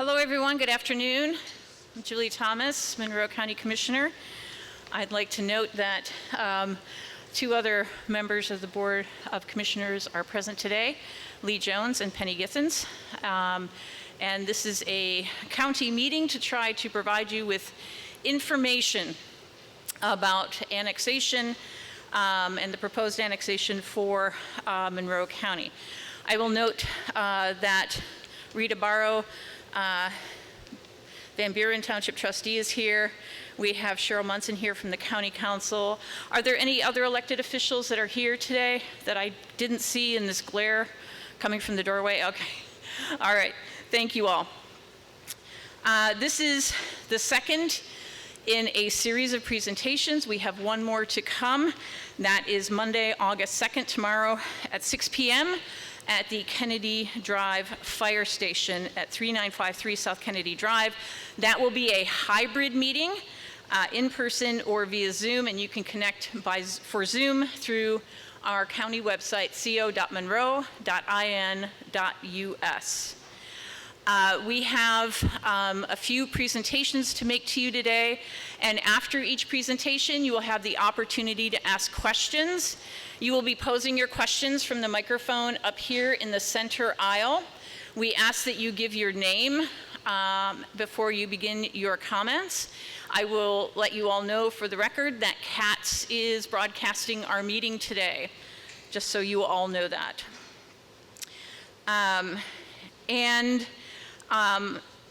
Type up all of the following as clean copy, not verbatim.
Hello, everyone. Good afternoon. I'm Julie Thomas, Monroe County Commissioner. I'd like to note that two other members of the Board of Commissioners are present today, Lee Jones and Penny Githens. And this is a county meeting to try to provide you with information about annexation and the proposed annexation for Monroe County. I will note that Rita Barrow, Van Buren Township Trustee, is here. We have Cheryl Munson here from the County Council. Are there any other elected officials that are here today that I didn't see in this glare coming from the doorway? Okay. All right. Thank you all. This is the second in a series of presentations. We have one more to come. That is Monday, August 2nd, tomorrow at 6 p.m. at the Kennedy Drive Fire Station at 3953 South Kennedy Drive. That will be a hybrid meeting, in person or via Zoom, and you can connect for Zoom through our county website, co.monroe.in.us. We have a few presentations to make to you today, and after each presentation, you will have the opportunity to ask questions. You will be posing your questions from the microphone up here in the center aisle. We ask that you give your name before you begin your comments. I will let you all know for the record that CATS is broadcasting our meeting today, just so you all know that. I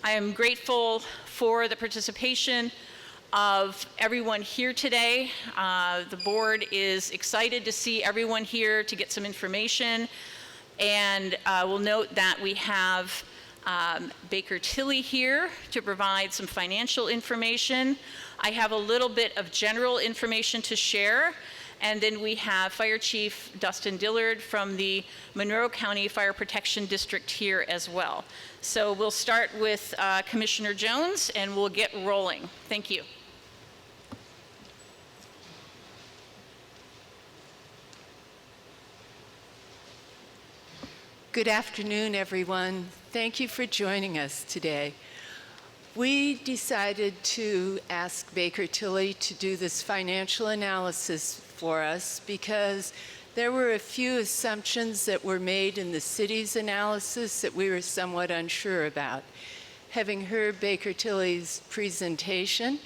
am grateful for the participation of everyone here today. The board is excited to see everyone here to get some information. And we'll note that we have Baker Tilly here to provide some financial information. I have a little bit of general information to share. And then we have Fire Chief Dustin Dillard from the Monroe County Fire Protection District here as well. So we'll start with Commissioner Jones and we'll get rolling. Thank you. Good afternoon, everyone. Thank you for joining us today. We decided to ask Baker Tilly to do this financial analysis for us because there were a few assumptions that were made in the city's analysis that we were somewhat unsure about. Having heard Baker Tilly's presentation,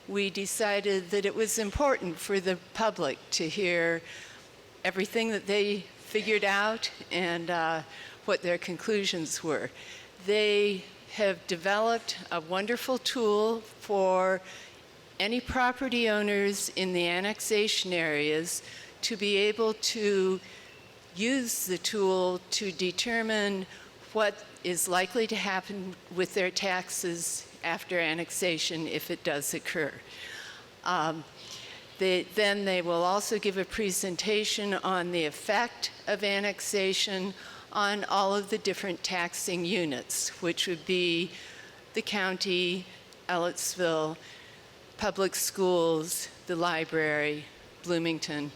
we decided that it was important for the public to hear everything that they figured out and what their conclusions were. They have developed a wonderful tool for any property owners in the annexation areas to be able to use the tool to determine what is likely to happen with their taxes after annexation if it does occur. Then they will also give a presentation on the effect of annexation on all of the different taxing units, which would be the county, Ellettsville, public schools, the library, Bloomington,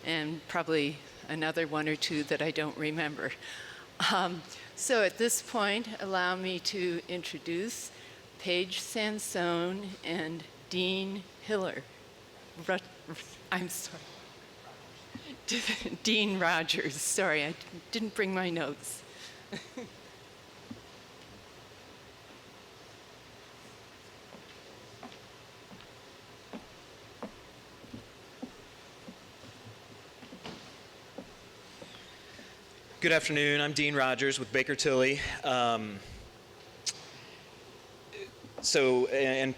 and probably another one or two that I don't remember. So at this point, allow me to introduce Paige Sansone and Dean Hiller. I'm sorry. Dean Rogers. Sorry, I didn't bring my notes. Good afternoon. I'm Dean Rogers with Baker Tilly. And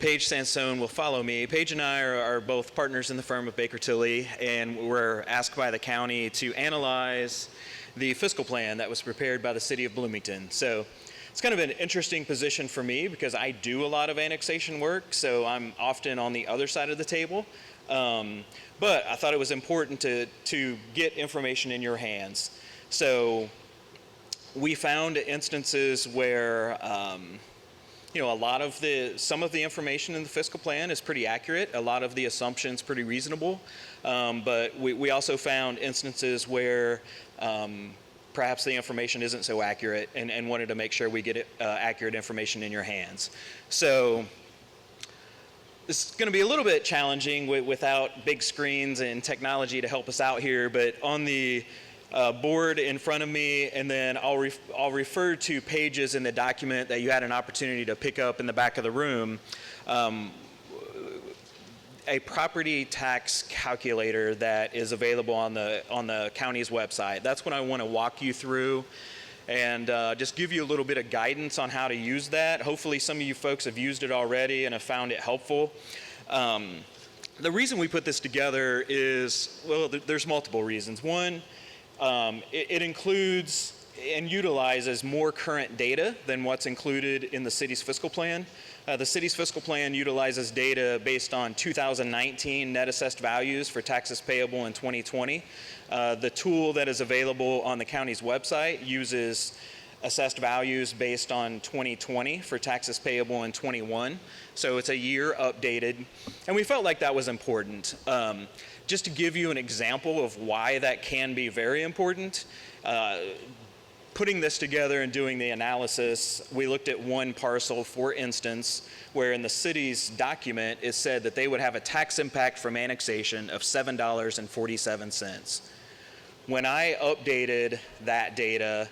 Paige Sansone will follow me. Paige and I are both partners in the firm of Baker Tilly, and we're asked by the county to analyze the fiscal plan that was prepared by the city of Bloomington. So it's kind of an interesting position for me because I do a lot of annexation work, so I'm often on the other side of the table. But I thought it was important to get information in your hands. So we found instances where some of the information in the fiscal plan is pretty accurate. A lot of the assumptions pretty reasonable. But we also found instances where perhaps the information isn't so accurate, and wanted to make sure we get accurate information in your hands. So this is going to be a little bit challenging without big screens and technology to help us out here, but on the board in front of me, and then I'll refer to pages in the document that you had an opportunity to pick up in the back of the room. A property tax calculator that is available on the county's website. That's what I want to walk you through and just give you a little bit of guidance on how to use that. Hopefully some of you folks have used it already and have found it helpful. The reason we put this together is, well, there's multiple reasons. One, it includes and utilizes more current data than what's included in the city's fiscal plan. The city's fiscal plan utilizes data based on 2019 net assessed values for taxes payable in 2020. The tool that is available on the county's website uses assessed values based on 2020 for taxes payable in 21. So it's a year updated. And we felt like that was important. Just to give you an example of why that can be very important, putting this together and doing the analysis, we looked at one parcel, for instance, where in the city's document it said that they would have a tax impact from annexation of $7.47. When I updated that data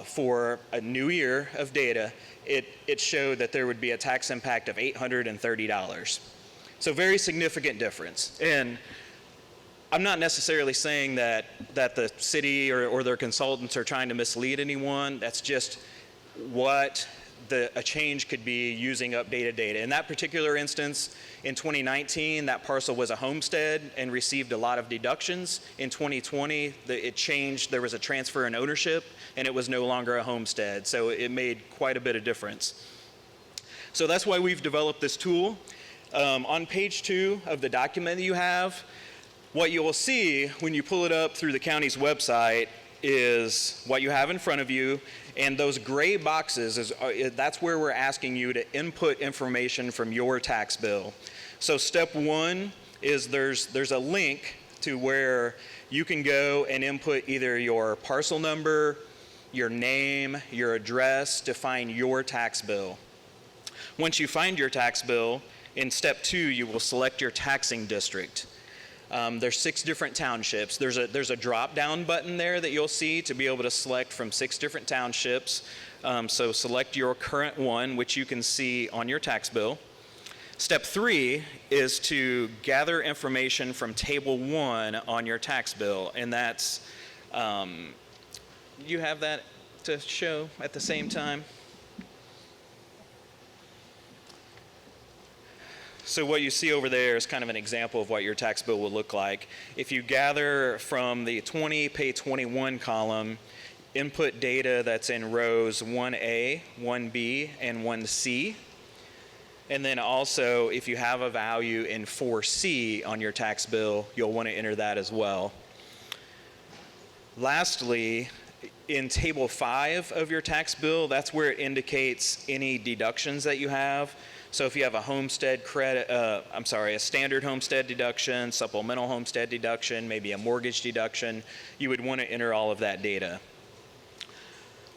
for a new year of data, it showed that there would be a tax impact of $830. So very significant difference. And I'm not necessarily saying that the city or their consultants are trying to mislead anyone. That's just what a change could be using updated data. In that particular instance, in 2019, that parcel was a homestead and received a lot of deductions. In 2020, it changed. There was a transfer in ownership, and it was no longer a homestead. So it made quite a bit of difference. So that's why we've developed this tool. On page 2 of the document that you have, what you will see when you pull it up through the county's website is what you have in front of you, and those gray boxes, that's where we're asking you to input information from your tax bill. So step 1 is there's a link to where you can go and input either your parcel number, your name, your address to find your tax bill. Once you find your tax bill, in step 2, you will select your taxing district. There's 6 different townships. There's a drop-down button there that you'll see to be able to select from 6 different townships. So select your current one, which you can see on your tax bill. Step 3 is to gather information from table 1 on your tax bill, and that's, you have that to show at the same time? So what you see over there is kind of an example of what your tax bill will look like. If you gather from the 20 pay 21 column, input data that's in rows 1A, 1B, and 1C. And then also, if you have a value in 4C on your tax bill, you'll want to enter that as well. Lastly, in table 5 of your tax bill, that's where it indicates any deductions that you have. So if you have a homestead credit, a standard homestead deduction, supplemental homestead deduction, maybe a mortgage deduction, you would want to enter all of that data.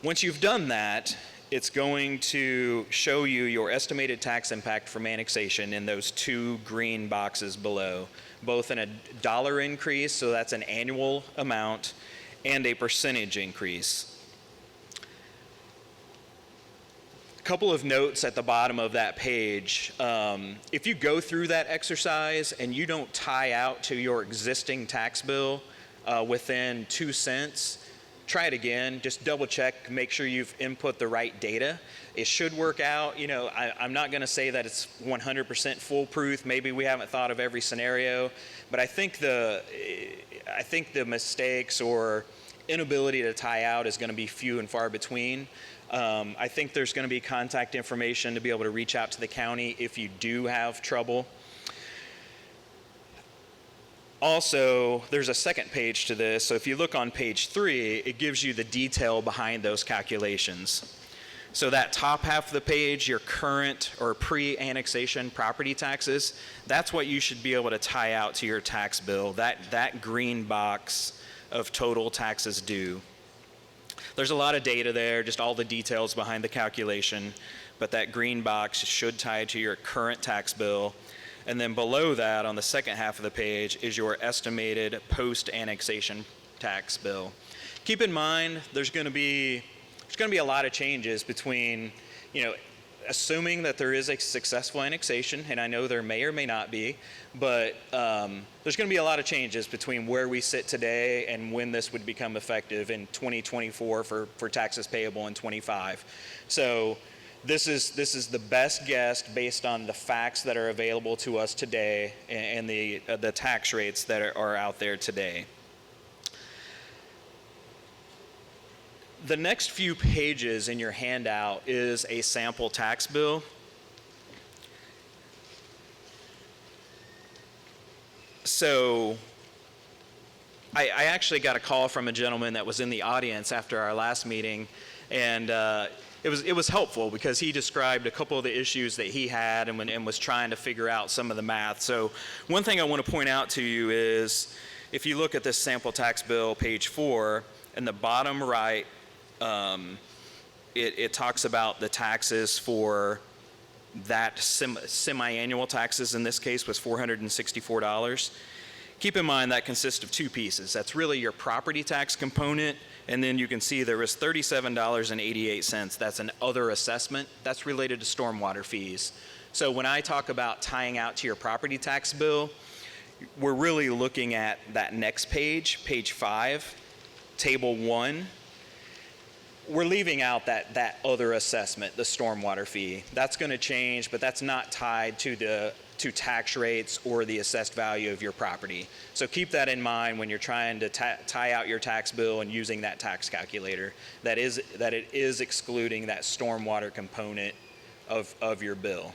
Once you've done that, it's going to show you your estimated tax impact from annexation in those 2 green boxes below, both in a dollar increase, so that's an annual amount, and a percentage increase. Couple of notes at the bottom of that page. If you go through that exercise and you don't tie out to your existing tax bill within 2 cents, try it again. Just double check, make sure you've input the right data. It should work out. You know, I'm not going to say that it's 100% foolproof. Maybe we haven't thought of every scenario, but I think the mistakes or inability to tie out is going to be few and far between. I think there's going to be contact information to be able to reach out to the county if you do have trouble. Also, there's a second page to this. So if you look on page 3, it gives you the detail behind those calculations. So that top half of the page, your current or pre-annexation property taxes, that's what you should be able to tie out to your tax bill, that green box of total taxes due. There's a lot of data there, just all the details behind the calculation, but that green box should tie to your current tax bill. And then below that, on the second half of the page, is your estimated post-annexation tax bill. Keep in mind, there's going to be a lot of changes between, assuming that there is a successful annexation, and I know there may or may not be, but there's going to be a lot of changes between where we sit today and when this would become effective in 2024 for taxes payable in 25. So this is the best guess based on the facts that are available to us today and the tax rates that are out there today. The next few pages in your handout is a sample tax bill. So I actually got a call from a gentleman that was in the audience after our last meeting, and it was helpful because he described a couple of the issues that he had and was trying to figure out some of the math. So one thing I want to point out to you is, if you look at this sample tax bill, page 4, in the bottom right, it talks about the taxes for that semi-annual taxes, in this case, was $464. Keep in mind that consists of two pieces. That's really your property tax component, and then you can see there was $37.88. That's an other assessment. That's related to stormwater fees. So when I talk about tying out to your property tax bill, we're really looking at that next page, page 5, table 1. We're leaving out that other assessment, the stormwater fee. That's going to change, but that's not tied to tax rates or the assessed value of your property. So keep that in mind when you're trying to tie out your tax bill and using that tax calculator, that it is excluding that stormwater component of your bill.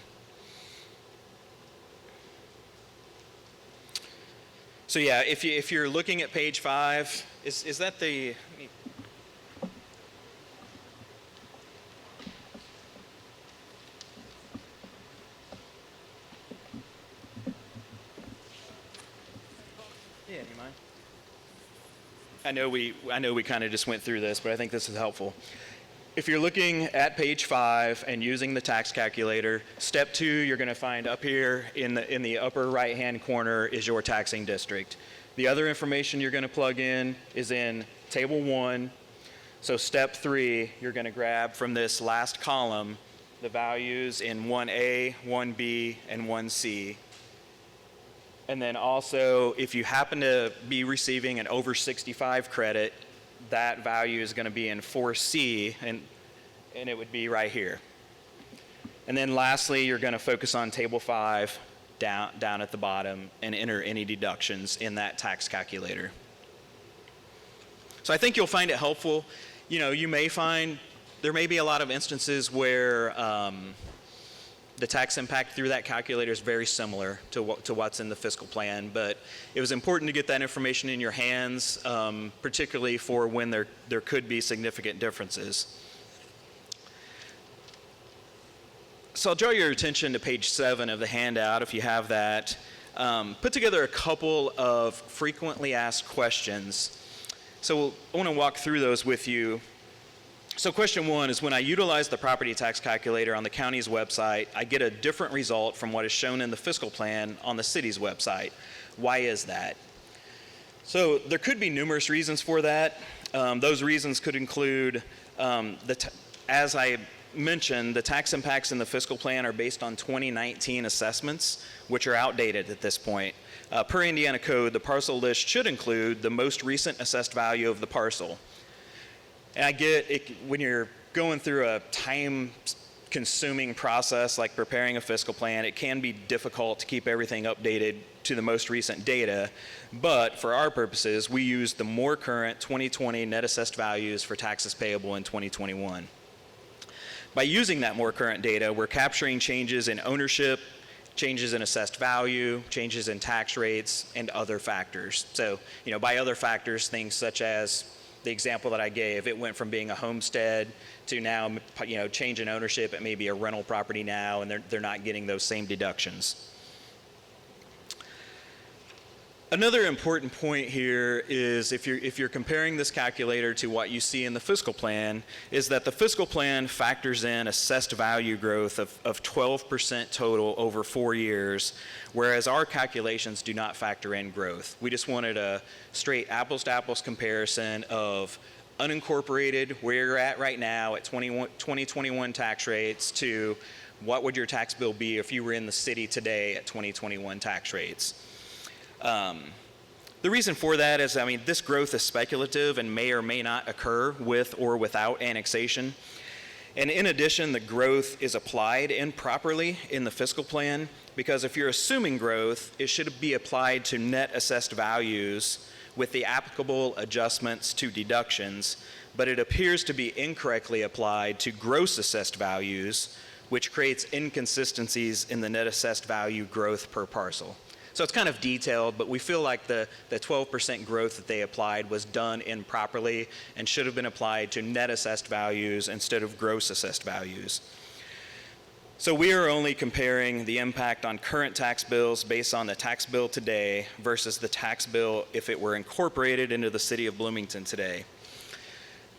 So yeah, if you're looking at page 5, is that the... Yeah, do you mind? I know we kind of just went through this, but I think this is helpful. If you're looking at page 5 and using the tax calculator, step 2, you're going to find up here in the upper right-hand corner is your taxing district. The other information you're going to plug in is in table 1. So step 3, you're going to grab from this last column the values in 1A, 1B, and 1C. And then also, if you happen to be receiving an over 65 credit, that value is going to be in 4C, and it would be right here. And then lastly, you're going to focus on table 5 down at the bottom and enter any deductions in that tax calculator. So I think you'll find it helpful. You may find there may be a lot of instances where the tax impact through that calculator is very similar to what's in the fiscal plan, but it was important to get that information in your hands, particularly for when there could be significant differences. So I'll draw your attention to page 7 of the handout, if you have that. Put together a couple of frequently asked questions. So I want to walk through those with you. So question 1 is, when I utilize the property tax calculator on the county's website, I get a different result from what is shown in the fiscal plan on the city's website. Why is that? So there could be numerous reasons for that. Those reasons could include, as I mentioned, the tax impacts in the fiscal plan are based on 2019 assessments, which are outdated at this point. Per Indiana code, the parcel list should include the most recent assessed value of the parcel. And I get it, when you're going through a time-consuming process like preparing a fiscal plan, it can be difficult to keep everything updated to the most recent data. But for our purposes, we use the more current 2020 net assessed values for taxes payable in 2021. By using that more current data, we're capturing changes in ownership, changes in assessed value, changes in tax rates, and other factors. So, by other factors, things such as the example that I gave, it went from being a homestead to now, change in ownership. It may be a rental property now, and they're not getting those same deductions. Another important point here is if you're comparing this calculator to what you see in the fiscal plan, is that the fiscal plan factors in assessed value growth of 12% total over 4 years, whereas our calculations do not factor in growth. We just wanted a straight apples to apples comparison of unincorporated, where you're at right now at 2021 tax rates, to what would your tax bill be if you were in the city today at 2021 tax rates. The reason for that is, this growth is speculative and may or may not occur with or without annexation. And in addition, the growth is applied improperly in the fiscal plan, because if you're assuming growth, it should be applied to net assessed values with the applicable adjustments to deductions, but it appears to be incorrectly applied to gross assessed values, which creates inconsistencies in the net assessed value growth per parcel. So it's kind of detailed, but we feel like the 12% growth that they applied was done improperly and should have been applied to net assessed values instead of gross assessed values. So we are only comparing the impact on current tax bills based on the tax bill today versus the tax bill if it were incorporated into the city of Bloomington today.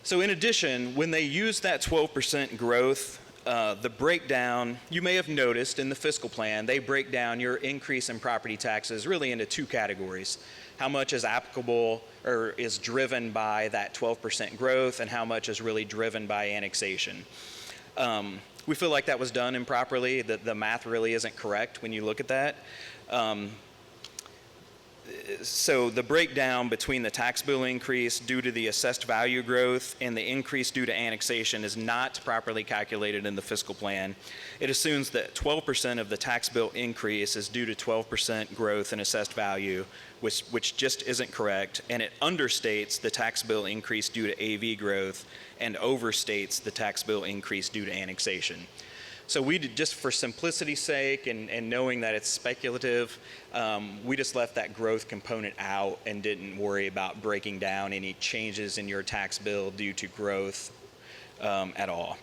So in addition, when they use that 12% growth, the breakdown, you may have noticed in the fiscal plan, they break down your increase in property taxes really into two categories. How much is applicable or is driven by that 12% growth, and how much is really driven by annexation. We feel like that was done improperly, that the math really isn't correct when you look at that. So the breakdown between the tax bill increase due to the assessed value growth and the increase due to annexation is not properly calculated in the fiscal plan. It assumes that 12% of the tax bill increase is due to 12% growth in assessed value, which just isn't correct, and it understates the tax bill increase due to AV growth and overstates the tax bill increase due to annexation. So we did, just for simplicity's sake and knowing that it's speculative, we just left that growth component out and didn't worry about breaking down any changes in your tax bill due to growth at all.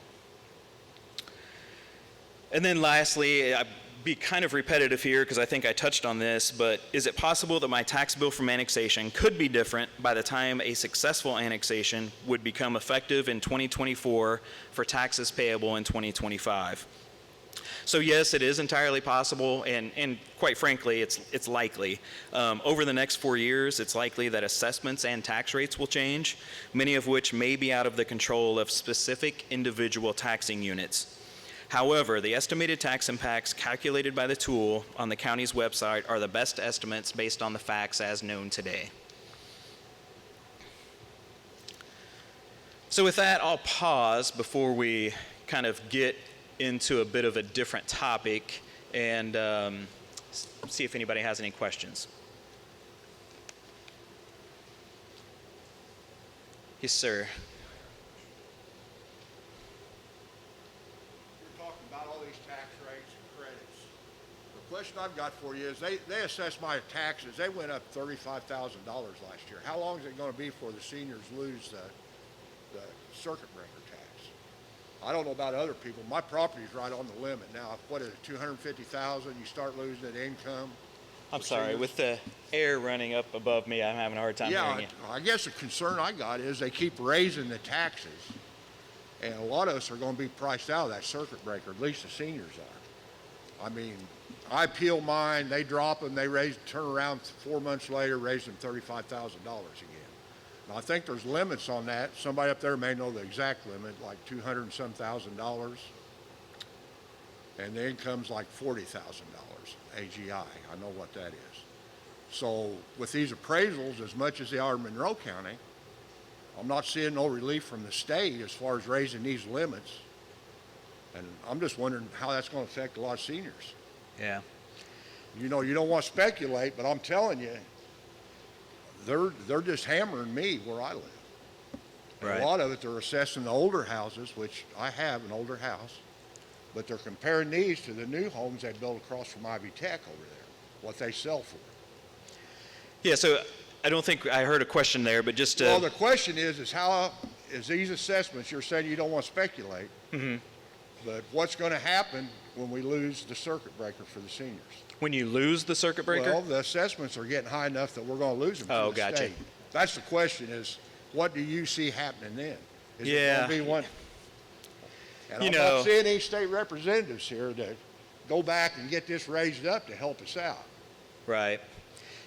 And then lastly, I'd be kind of repetitive here because I think I touched on this, but is it possible that my tax bill from annexation could be different by the time a successful annexation would become effective in 2024 for taxes payable in 2025? So yes, it is entirely possible, and quite frankly, it's likely. Over the next 4 years, it's likely that assessments and tax rates will change, many of which may be out of the control of specific individual taxing units. However, the estimated tax impacts calculated by the tool on the county's website are the best estimates based on the facts as known today. So with that, I'll pause before we kind of get into a bit of a different topic and see if anybody has any questions. Yes, sir. You're talking about all these tax rates and credits. The question I've got for you is they assessed my taxes. They went up $35,000 last year. How long is it going to be before the seniors lose the circuit breaker tax? I don't know about other people. My property's right on the limit now. What is it, $250,000? You start losing that income. I'm sorry, with the air running up above me, I'm having a hard time hearing you. I guess the concern I got is they keep raising the taxes, and a lot of us are going to be priced out of that circuit breaker. At least the seniors are. I mean, I appeal mine, they drop them, they turn around 4 months later, raise them $35,000 again. Now, I think there's limits on that. Somebody up there may know the exact limit, like $200 and some thousand, and the income's like $40,000 AGI. I know what that is. So with these appraisals, as much as they are in Monroe County, I'm not seeing no relief from the state as far as raising these limits, and I'm just wondering how that's going to affect a lot of seniors. Yeah. You know, you don't want to speculate, but I'm telling you, they're just hammering me where I live. And Right. a lot of it, they're assessing the older houses, which I have an older house, but they're comparing these to the new homes they built across from Ivy Tech over there, what they sell for. Yeah, so I don't think I heard a question there, but just Well, the question is how is these assessments, you're saying you don't want to speculate, But what's going to happen when we lose the circuit breaker for the seniors? When you lose the circuit breaker? Well, the assessments are getting high enough that we're going to lose them Oh, for the gotcha. state. That's the question is, what do you see happening then? Is Yeah. it going to be one? And You I'm know- not seeing any state representatives here to go back and get this raised up to help us out. Right.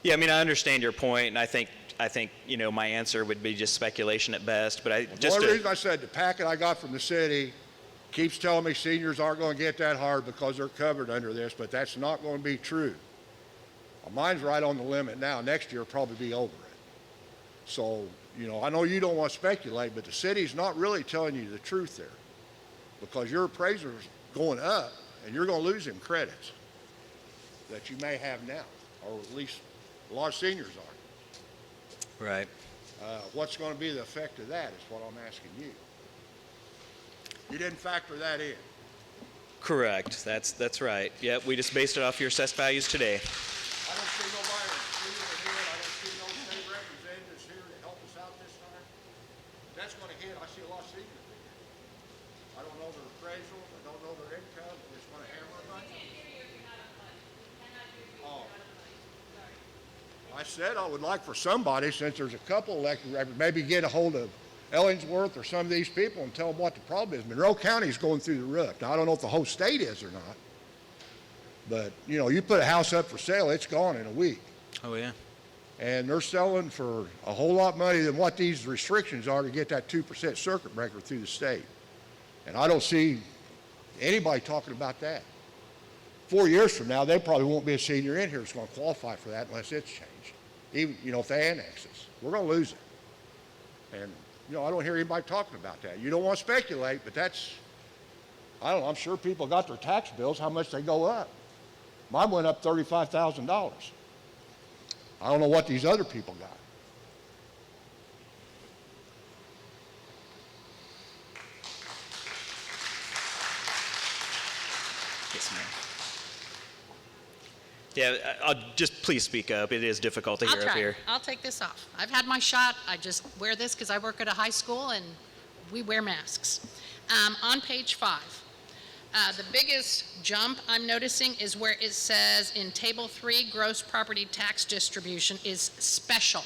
Yeah, I mean, I understand your point, and I think my answer would be just speculation at best, but The only reason I said the packet I got from the city keeps telling me seniors aren't going to get that hard because they're covered under this, but that's not going to be true. Mine's right on the limit now. Next year, will probably be over it. So, I know you don't want to speculate, but the city's not really telling you the truth there because your appraiser's going up and you're going to lose them credits that you may have now, or at least a lot of seniors are. Right. What's going to be the effect of that is what I'm asking you. You didn't factor that in. Correct. That's right. Yep, we just based it off your assessed values today. I don't see nobody here. I don't see no state representatives here to help us out this time. That's going to hit. I see a lot of seniors in here. I don't know their appraisal. I don't know their income. It's going to hammer a bunch. Oh. I said I would like for somebody, since there's a couple elected representatives, maybe get a hold of Ellingsworth or some of these people and tell them what the problem is. Monroe County is going through the roof. Now, I don't know if the whole state is or not, but, you put a house up for sale, it's gone in a week. Oh, yeah. And they're selling for a whole lot money than what these restrictions are to get that 2% circuit breaker through the state. And I don't see anybody talking about that. 4 years from now, there probably won't be a senior in here that's going to qualify for that unless it's changed. Even, if they annex us, we're going to lose it. And, I don't hear anybody talking about that. You don't want to speculate, but I don't know, I'm sure people got their tax bills, how much they go up. Mine went up $35,000. I don't know what these other people got. Yes, ma'am. Yeah, just please speak up. It is difficult to hear up here. I'll take this off. I've had my shot. I just wear this because I work at a high school and we wear masks. On page 5, the biggest jump I'm noticing is where it says in table 3, gross property tax distribution is special.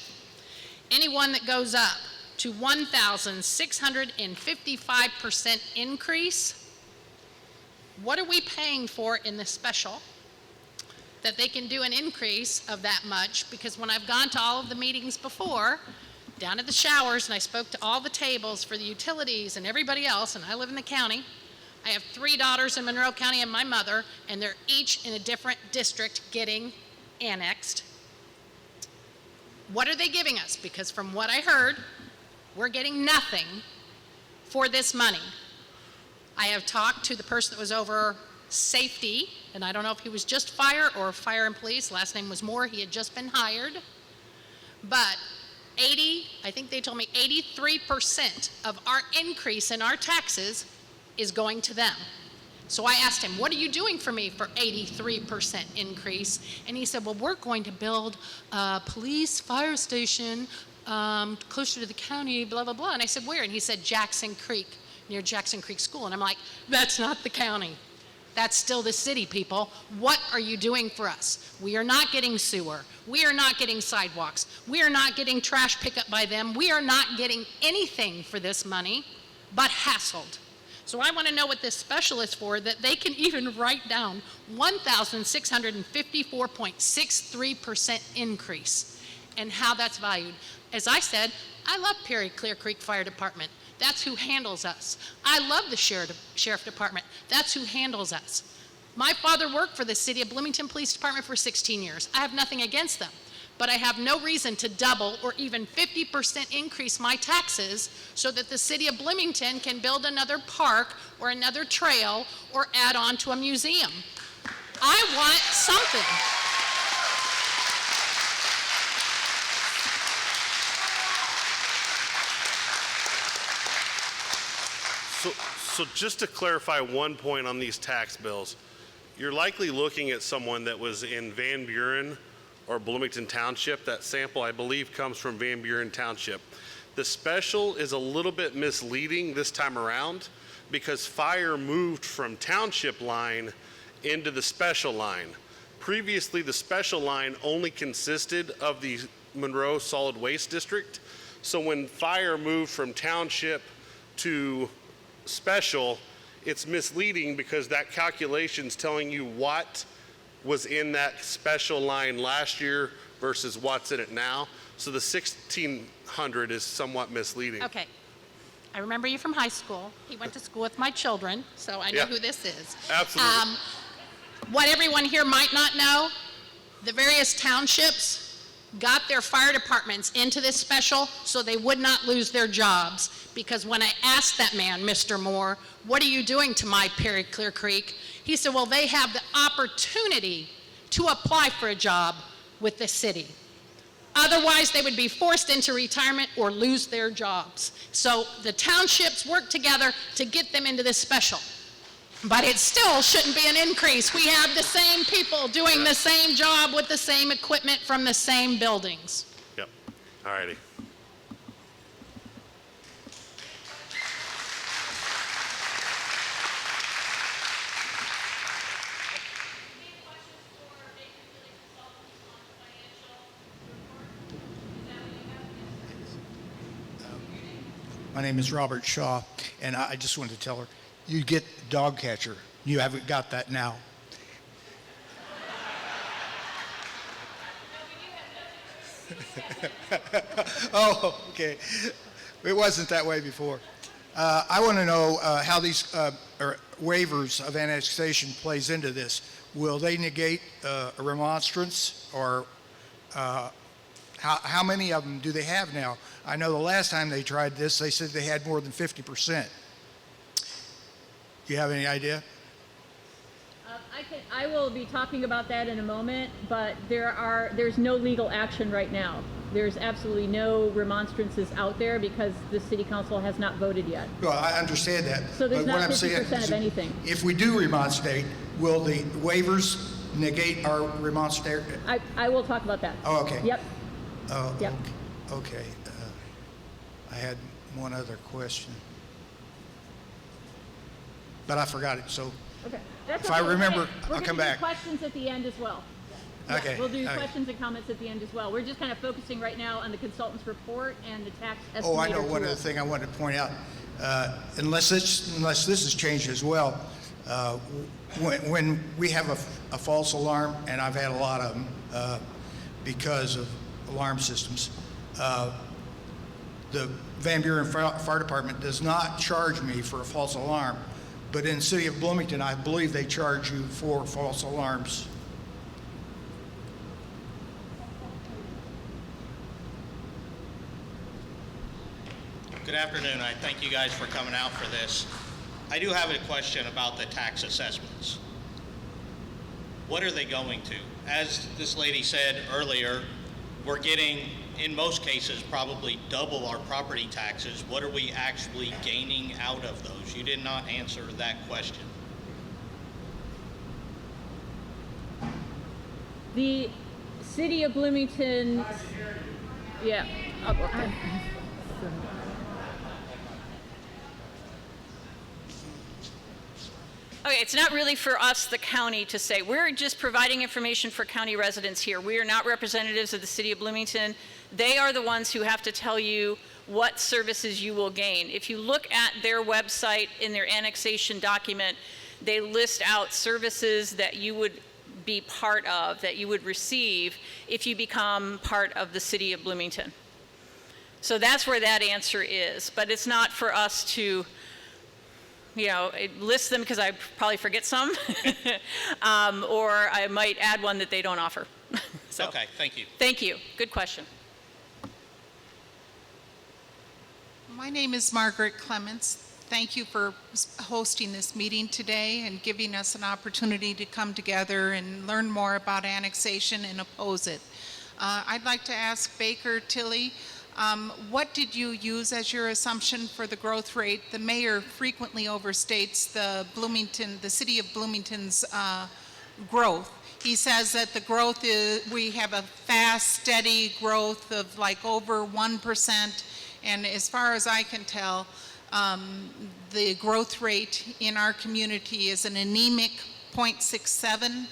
Anyone that goes up to 1,655% increase, what are we paying for in the special? That they can do an increase of that much, because when I've gone to all of the meetings before, down at the showers, and I spoke to all the tables for the utilities and everybody else, and I live in the county. I have 3 daughters in Monroe County and my mother, and they're each in a different district getting annexed. What are they giving us? Because from what I heard, we're getting nothing for this money. I have talked to the person that was over safety, and I don't know if he was just fire or fire and police. Last name was Moore. He had just been hired. But I think they told me 83% of our increase in our taxes is going to them. So I asked him, what are you doing for me for 83% increase? And he said, well, we're going to build a police fire station closer to the county, blah, blah, blah. And I said, where? And he said, Jackson Creek, near Jackson Creek School. And I'm like, that's not the county. That's still the city, people. What are you doing for us? We are not getting sewer. We are not getting sidewalks. We are not getting trash pickup by them. We are not getting anything for this money but hassled. So I want to know what this special is for, that they can even write down 1,654.63% increase and how that's valued. As I said, I love Perry Clear Creek Fire Department. That's who handles us. I love the Sheriff Department. That's who handles us. My father worked for the City of Bloomington Police Department for 16 years. I have nothing against them, but I have no reason to double or even 50% increase my taxes so that the City of Bloomington can build another park or another trail or add on to a museum. I want something. So just to clarify one point on these tax bills, you're likely looking at someone that was in Van Buren or Bloomington Township. That sample, I believe, comes from Van Buren Township. The special is a little bit misleading this time around because fire moved from township line into the special line. Previously, the special line only consisted of the Monroe Solid Waste District. So when fire moved from township to special, it's misleading because that calculation's telling you what was in that special line last year versus what's in it now. So the 1,600 is somewhat misleading. Okay. I remember you from high school. He went to school with my children, so I know Yeah. who this is. Absolutely. What everyone here might not know, the various townships got their fire departments into this special so they would not lose their jobs. Because when I asked that man, Mr. Moore, what are you doing to my Perry Clear Creek? He said, well, they have the opportunity to apply for a job with the city. Otherwise, they would be forced into retirement or lose their jobs. So the townships work together to get them into this special. But it still shouldn't be an increase. We have the same people doing the same job with the same equipment from the same buildings. Yep. All righty. My name is Robert Shaw, and I just wanted to tell her, you get dog catcher. You haven't got that now. Oh, okay. It wasn't that way before. I want to know how these waivers of annexation plays into this. Will they negate a remonstrance, or how many of them do they have now? I know the last time they tried this, they said they had more than 50%. Do you have any idea? I will be talking about that in a moment, but there's no legal action right now. There's absolutely no remonstrances out there because the city council has not voted yet. Well, I understand that. So there's but what not I'm saying 50% is, of anything. if we do remonstrate, will the waivers negate our remonstrate? I will talk about that. Oh, okay. Yep. Oh, Yep. okay. I had one other question, but I forgot it, so, Okay. That's If I okay. remember, We're I'll come gonna back. do questions at the end as well. Yeah, Okay, We'll do okay. questions and comments at the end as well. We're just kind of focusing right now on the consultant's report and the tax estimator oh, I know one other tool. thing I wanted to point out. Unless this has changed as well, when we have a false alarm, and I've had a lot of them because of alarm systems, the Van Buren Fire Department does not charge me for a false alarm, but in the city of Bloomington, I believe they charge you for false alarms. Good afternoon. I thank you guys for coming out for this. I do have a question about the tax assessments. What are they going to? As this lady said earlier, we're getting, in most cases, probably double our property taxes. What are we actually gaining out of those? You did not answer that question. The city of Bloomington, yeah. Okay. Okay, it's not really for us, the county, to say. We're just providing information for county residents here. We are not representatives of the city of Bloomington. They are the ones who have to tell you what services you will gain. If you look at their website in their annexation document, they list out services that you would be part of, that you would receive if you become part of the city of Bloomington. So that's where that answer is, but it's not for us to list them because I probably forget some, or I might add one that they don't offer. So, Okay, thank you. thank you. Good question. My name is Margaret Clements. Thank you for hosting this meeting today and giving us an opportunity to come together and learn more about annexation and oppose it. I'd like to ask Baker Tilly, what did you use as your assumption for the growth rate? The mayor frequently overstates the city of Bloomington's growth. He says that the growth is, we have a fast, steady growth of like over 1%. And as far as I can tell, the growth rate in our community is an anemic 0.67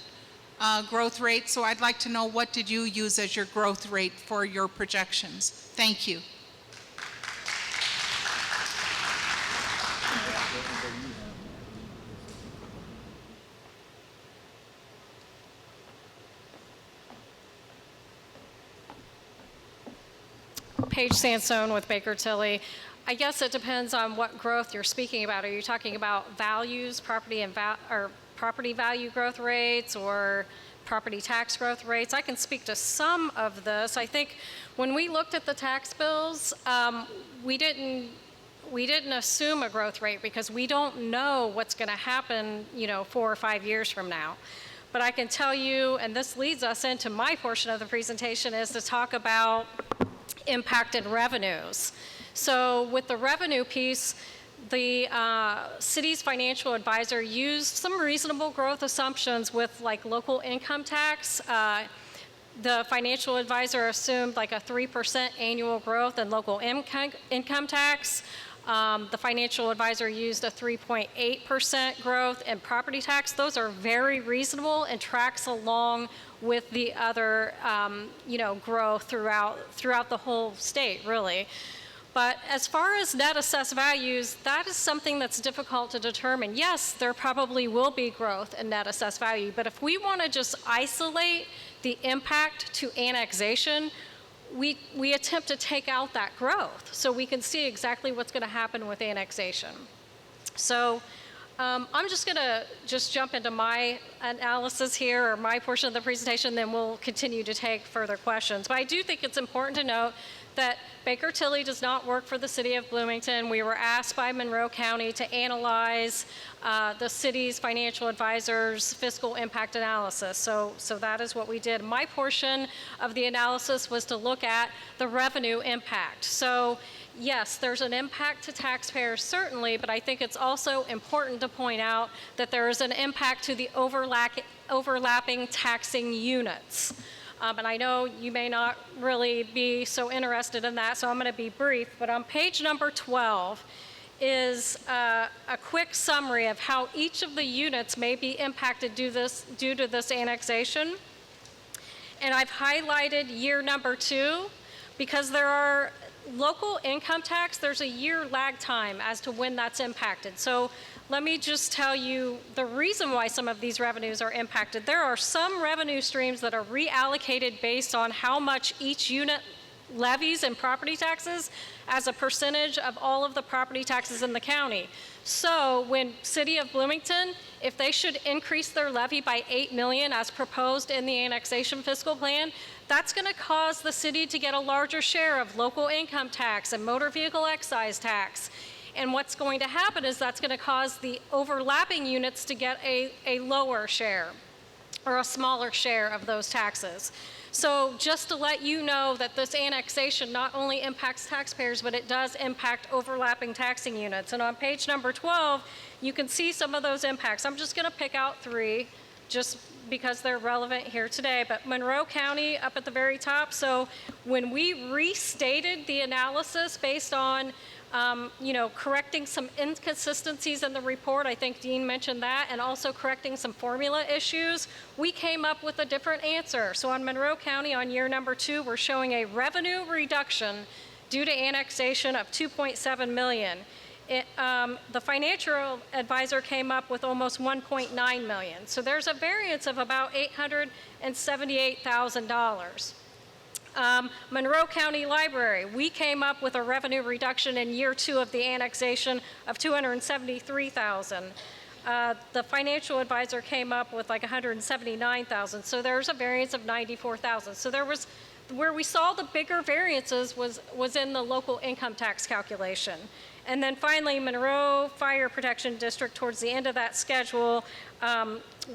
growth rate. So I'd like to know, what did you use as your growth rate for your projections? Thank you. Paige Sansone with Baker Tilly. I guess it depends on what growth you're speaking about. Are you talking about values, property value growth rates, or property tax growth rates? I can speak to some of this. I think when we looked at the tax bills, we didn't assume a growth rate because we don't know what's going to happen, 4 or 5 years from now. But I can tell you, and this leads us into my portion of the presentation, is to talk about impacted revenues. So with the revenue piece, the city's financial advisor used some reasonable growth assumptions with like local income tax. The financial advisor assumed like a 3% annual growth in local income tax. The financial advisor used a 3.8% growth in property tax. Those are very reasonable and tracks along with the other, growth throughout the whole state, really. But as far as net assessed values, that is something that's difficult to determine. Yes, there probably will be growth in net assessed value, but if we want to just isolate the impact to annexation, we attempt to take out that growth so we can see exactly what's going to happen with annexation. So I'm just going to jump into my analysis here, or my portion of the presentation, then we'll continue to take further questions. But I do think it's important to note that Baker Tilly does not work for the city of Bloomington. We were asked by Monroe County to analyze the city's financial advisor's fiscal impact analysis. So that is what we did. My portion of the analysis was to look at the revenue impact. So yes, there's an impact to taxpayers, certainly, but I think it's also important to point out that there is an impact to the overlapping taxing units. And I know you may not really be so interested in that, so I'm going to be brief. But on page number 12 is a quick summary of how each of the units may be impacted due to this annexation. And I've highlighted year number 2 because there are local income tax, there's a year lag time as to when that's impacted. So let me just tell you the reason why some of these revenues are impacted. There are some revenue streams that are reallocated based on how much each unit levies in property taxes as a percentage of all of the property taxes in the county. So when City of Bloomington, if they should increase their levy by $8 million as proposed in the annexation fiscal plan, that's going to cause the city to get a larger share of local income tax and motor vehicle excise tax. And what's going to happen is that's going to cause the overlapping units to get a lower share or a smaller share of those taxes. So just to let you know that this annexation not only impacts taxpayers, but it does impact overlapping taxing units. And on page number 12, you can see some of those impacts. I'm just going to pick out 3 just because they're relevant here today. But Monroe County up at the very top. So when we restated the analysis based on correcting some inconsistencies in the report, I think Dean mentioned that, and also correcting some formula issues, we came up with a different answer. So on Monroe County, on year number 2, we're showing a revenue reduction due to annexation of $2.7 million. The financial advisor came up with almost $1.9 million. So there's a variance of about $878,000. Monroe County Library, we came up with a revenue reduction in year 2 of the annexation of $273,000. The financial advisor came up with like $179,000. So there's a variance of $94,000. So there was, where we saw the bigger variances was in the local income tax calculation. And then finally, Monroe Fire Protection District, towards the end of that schedule,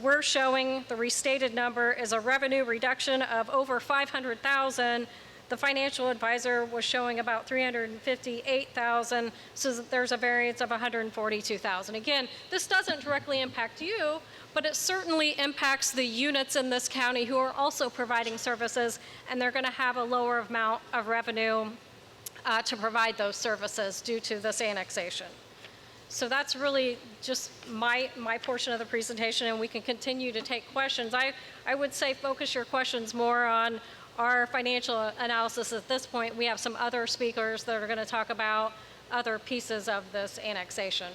we're showing the restated number is a revenue reduction of over $500,000. The financial advisor was showing about $358,000, so there's a variance of $142,000. Again, this doesn't directly impact you, but it certainly impacts the units in this county who are also providing services, and they're going to have a lower amount of revenue to provide those services due to this annexation. So that's really just my portion of the presentation, and we can continue to take questions. I would say focus your questions more on our financial analysis at this point. We have some other speakers that are going to talk about other pieces of this annexation.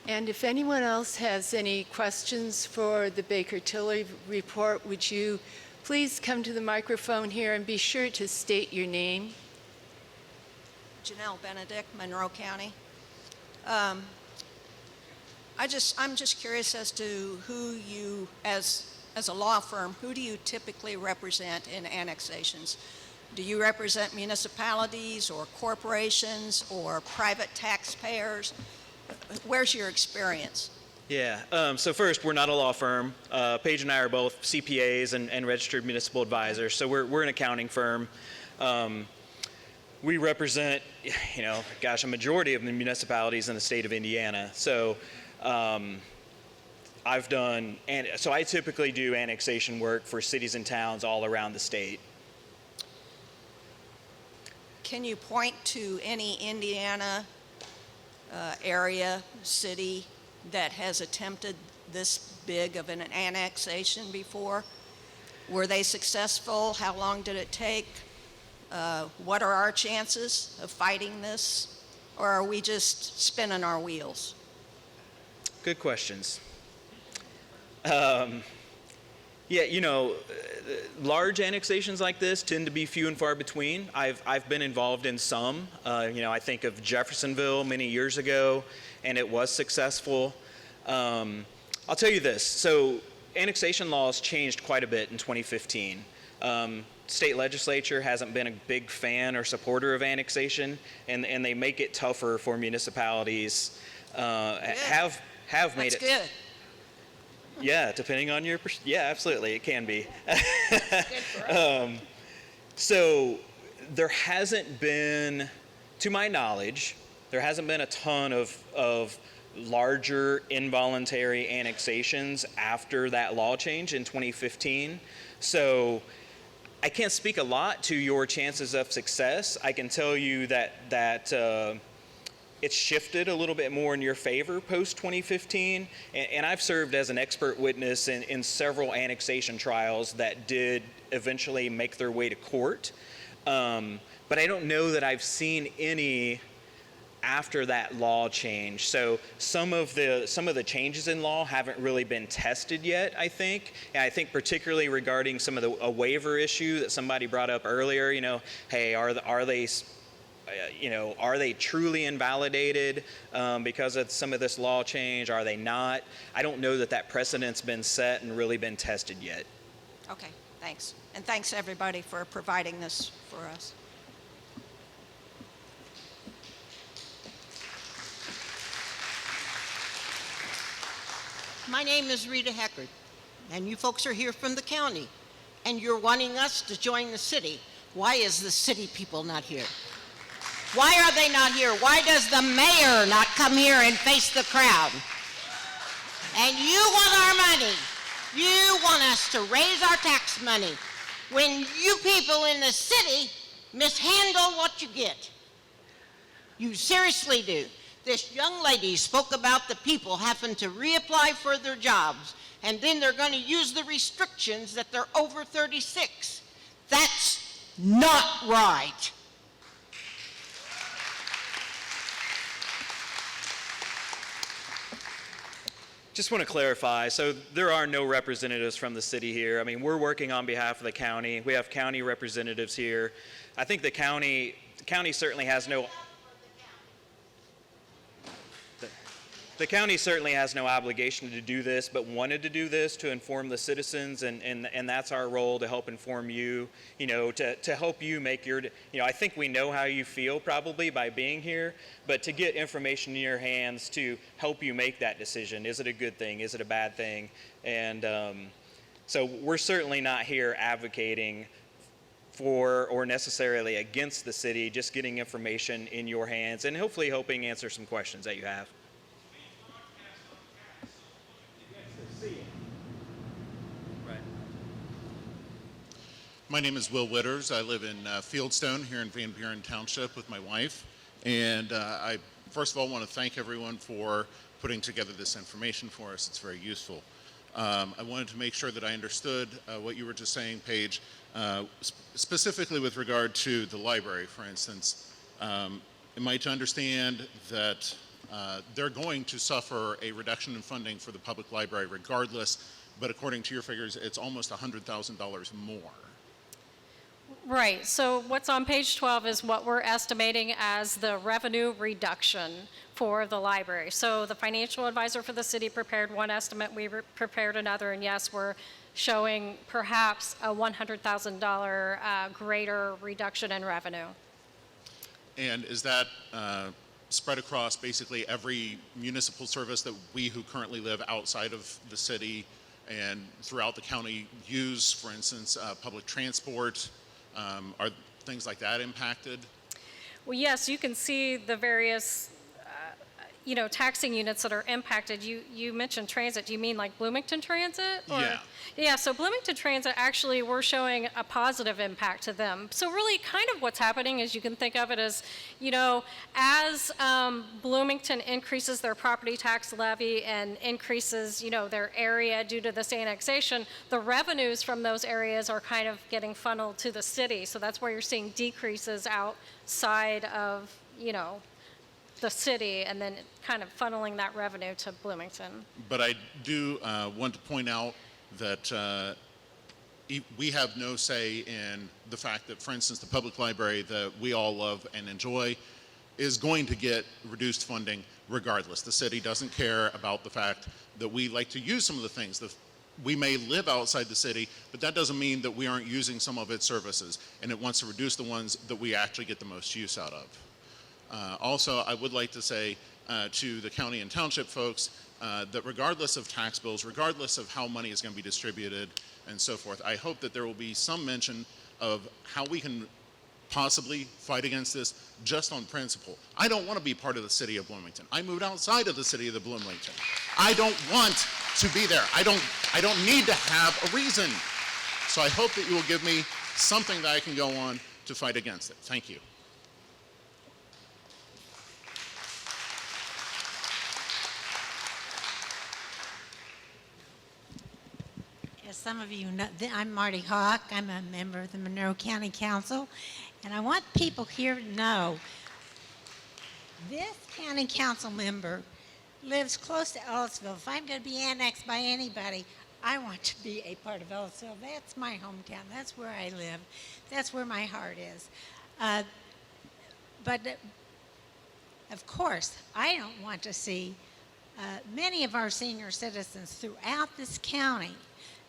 And if anyone else has any questions for the Baker-Tilly report, would you please come to the microphone here and be sure to state your name? Janelle Benedict, Monroe County. I'm just curious as to who you, as a law firm, who do you typically represent in annexations? Do you represent municipalities or corporations or private taxpayers? Where's your experience? Yeah, so first, we're not a law firm. Paige and I are both CPAs and registered municipal advisors, so we're an accounting firm. We represent, a majority of the municipalities in the state of Indiana. So I typically do annexation work for cities and towns all around the state. Can you point to any Indiana area, city that has attempted this big of an annexation before? Were they successful? How long did it take? What are our chances of fighting this? Or are we just spinning our wheels? Good questions. Large annexations like this tend to be few and far between. I've been involved in some. I think of Jeffersonville many years ago, and it was successful. I'll tell you this. So annexation laws changed quite a bit in 2015. State legislature hasn't been a big fan or supporter of annexation, and they make it tougher for municipalities. Have made That's it. good. Yeah, depending on your yeah, absolutely, it can be. So there hasn't been, to my knowledge, there hasn't been a ton of larger involuntary annexations after that law change in 2015. So I can't speak a lot to your chances of success. I can tell you that it's shifted a little bit more in your favor post 2015, and I've served as an expert witness in several annexation trials that did eventually make their way to court. But I don't know that I've seen any after that law change. So some of the changes in law haven't really been tested yet, I think. And I think particularly regarding some of a waiver issue that somebody brought up earlier, hey, are they truly invalidated because of some of this law change? Are they not? I don't know that precedent's been set and really been tested yet. Okay, thanks. And thanks everybody for providing this for us. My name is Rita Heckard, and you folks are here from the county, and you're wanting us to join the city. Why is the city people not here? Why are they not here? Why does the mayor not come here and face the crowd? And you want our money. You want us to raise our tax money when you people in the city mishandle what you get. You seriously do. This young lady spoke about the people having to reapply for their jobs, and then they're going to use the restrictions that they're over 36. That's not right. Just want to clarify, so there are no representatives from the city here. I mean, we're working on behalf of the county. We have county representatives here. I think the county certainly has no... The county certainly has no obligation to do this, but wanted to do this to inform the citizens, and that's our role, to help inform you, to help you make your, I think we know how you feel probably by being here, but to get information in your hands to help you make that decision. Is it a good thing? Is it a bad thing? And so we're certainly not here advocating for or necessarily against the city, just getting information in your hands and hopefully helping answer some questions that you have. My name is Will Witters. I live in Fieldstone here in Van Buren Township with my wife. And I first of all want to thank everyone for putting together this information for us. It's very useful. I wanted to make sure that I understood what you were just saying, Paige, specifically with regard to the library, for instance. Am I to understand that they're going to suffer a reduction in funding for the public library regardless, but according to your figures, it's almost $100,000 more? Right, so what's on page 12 is what we're estimating as the revenue reduction for the library. So the financial advisor for the city prepared one estimate, we prepared another, and yes, we're showing perhaps a $100,000 greater reduction in revenue. And is that spread across basically every municipal service that we who currently live outside of the city and throughout the county use, for instance, public transport? Are things like that impacted? Well, yes, you can see the various, taxing units that are impacted. You mentioned transit. Do you mean like Bloomington Transit? Yeah. Yeah, so Bloomington Transit, actually, we're showing a positive impact to them. So really, kind of what's happening is you can think of it as, as Bloomington increases their property tax levy and increases, their area due to this annexation, the revenues from those areas are kind of getting funneled to the city. So that's where you're seeing decreases outside of, the city, and then kind of funneling that revenue to Bloomington. But I do want to point out that we have no say in the fact that, for instance, the public library that we all love and enjoy is going to get reduced funding regardless. The city doesn't care about the fact that we like to use some of the things. We may live outside the city, but that doesn't mean that we aren't using some of its services, and it wants to reduce the ones that we actually get the most use out of. Also, I would like to say to the county and township folks that regardless of tax bills, regardless of how money is going to be distributed and so forth, I hope that there will be some mention of how we can possibly fight against this just on principle. I don't want to be part of the city of Bloomington. I moved outside of the city of Bloomington. I don't want to be there. I don't need to have a reason. So I hope that you will give me something that I can go on to fight against it. Thank you. As some of you know, I'm Marty Hawk. I'm a member of the Monroe County Council, and I want people here to know this county council member lives close to Ellisville. If I'm going to be annexed by anybody, I want to be a part of Ellisville. That's my hometown. That's where I live. That's where my heart is. But of course, I don't want to see many of our senior citizens throughout this county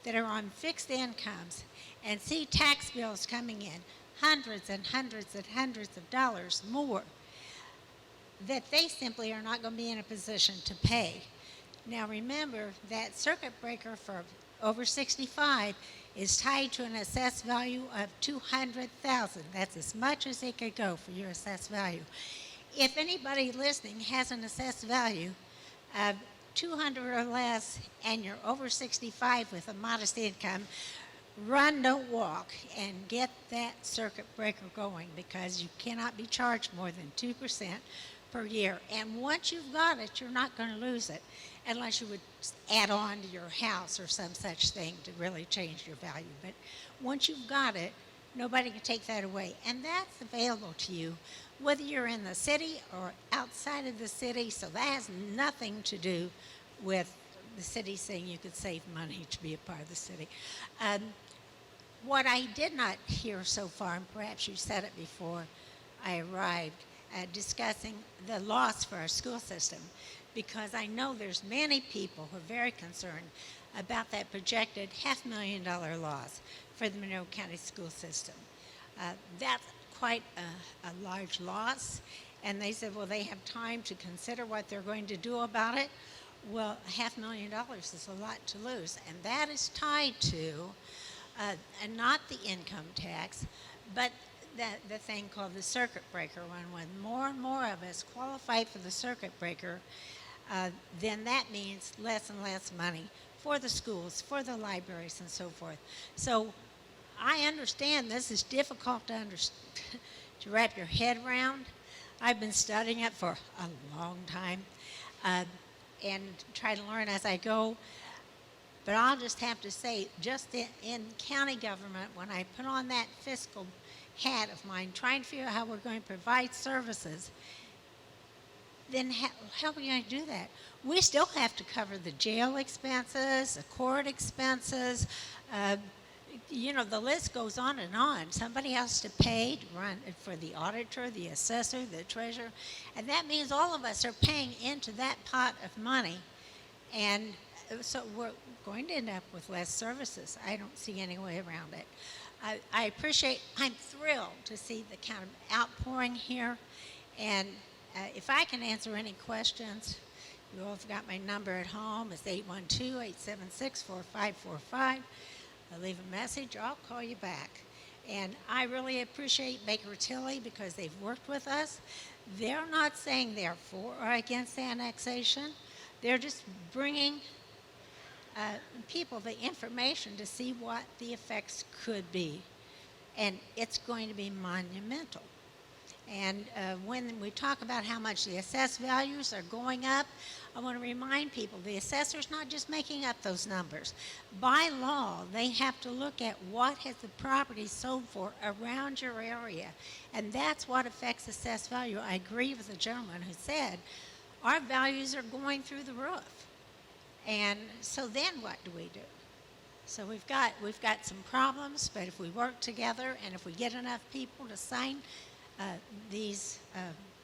that are on fixed incomes and see tax bills coming in, hundreds and hundreds and hundreds of dollars more, that they simply are not going to be in a position to pay. Now remember that circuit breaker for over 65 is tied to an assessed value of $200,000. That's as much as it could go for your assessed value. If anybody listening has an assessed value of 200 or less and you're over 65 with a modest income, run, don't walk, and get that circuit breaker going, because you cannot be charged more than 2% per year. And once you've got it, you're not going to lose it unless you would add on to your house or some such thing to really change your value. But once you've got it, nobody can take that away. And that's available to you whether you're in the city or outside of the city. So that has nothing to do with the city saying you could save money to be a part of the city. What I did not hear so far, and perhaps you said it before I arrived, discussing the loss for our school system, because I know there's many people who are very concerned about that projected $500,000 loss for the Monroe County school system. That's quite a large loss, and they said, well, they have time to consider what they're going to do about it. Well, $500,000 is a lot to lose, and that is tied to and not the income tax, but the thing called the circuit breaker. When more and more of us qualify for the circuit breaker, then that means less and less money for the schools, for the libraries, and so forth. So I understand this is difficult to to wrap your head around. I've been studying it for a long time and try to learn as I go. But I'll just have to say, just in county government, when I put on that fiscal hat of mine, trying to figure out how we're going to provide services, then how are we going to do that? We still have to cover the jail expenses, the court expenses. The list goes on and on. Somebody has to pay to run for the auditor, the assessor, the treasurer. And that means all of us are paying into that pot of money. And so we're going to end up with less services. I don't see any way around it. I'm thrilled to see the kind of outpouring here. And if I can answer any questions, you all have got my number at home. It's 812-876-4545. Leave a message, I'll call you back. And I really appreciate Baker Tilly because they've worked with us. They're not saying they're for or against annexation. They're just bringing people the information to see what the effects could be. And it's going to be monumental. And when we talk about how much the assessed values are going up, I want to remind people the assessor's not just making up those numbers. By law, they have to look at what has the property sold for around your area. And that's what affects assessed value. I agree with the gentleman who said our values are going through the roof. And so then what do we do? So we've got some problems, but if we work together and if we get enough people to sign these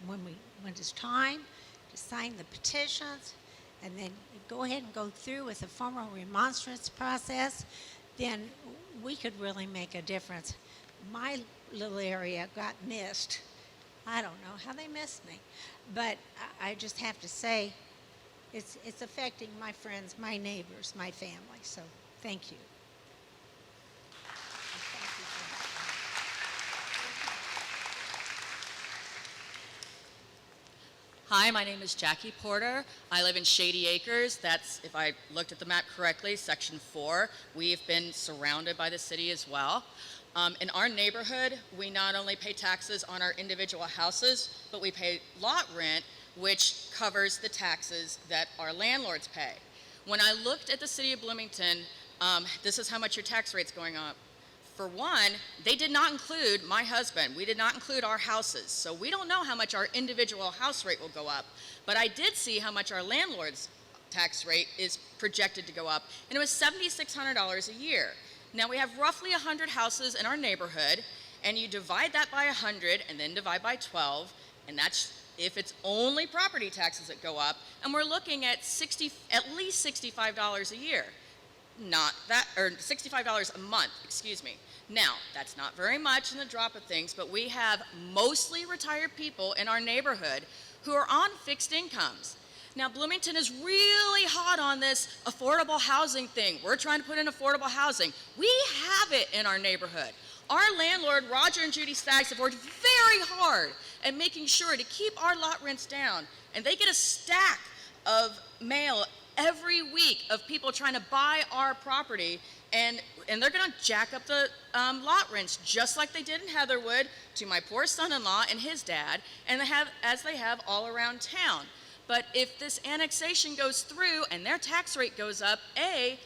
when it's time to sign the petitions and then go ahead and go through with the formal remonstrance process, then we could really make a difference. My little area got missed. I don't know how they missed me, but I just have to say it's affecting my friends, my neighbors, my family. So thank you. Hi, my name is Jackie Porter. I live in Shady Acres. That's, if I looked at the map correctly, Section 4. We've been surrounded by the city as well. In our neighborhood, we not only pay taxes on our individual houses, but we pay lot rent, which covers the taxes that our landlords pay. When I looked at the city of Bloomington, this is how much your tax rate's going up. For one, they did not include my husband. We did not include our houses. So we don't know how much our individual house rate will go up. But I did see how much our landlord's tax rate is projected to go up. And it was $7,600 a year. Now we have roughly 100 houses in our neighborhood. And you divide that by 100 and then divide by 12. And that's if it's only property taxes that go up. And we're looking at at least $65 a year. Not that, or $65 a month, excuse me. Now, that's not very much in the drop of things, but we have mostly retired people in our neighborhood who are on fixed incomes. Now, Bloomington is really hot on this affordable housing thing. We're trying to put in affordable housing. We have it in our neighborhood. Our landlord, Roger and Judy Staggs, have worked very hard at making sure to keep our lot rents down, and they get a stack of mail every week of people trying to buy our property, and they're going to jack up the lot rents just like they did in Heatherwood to my poor son-in-law and his dad, and as they have all around town. But if this annexation goes through and their tax rate goes up, A,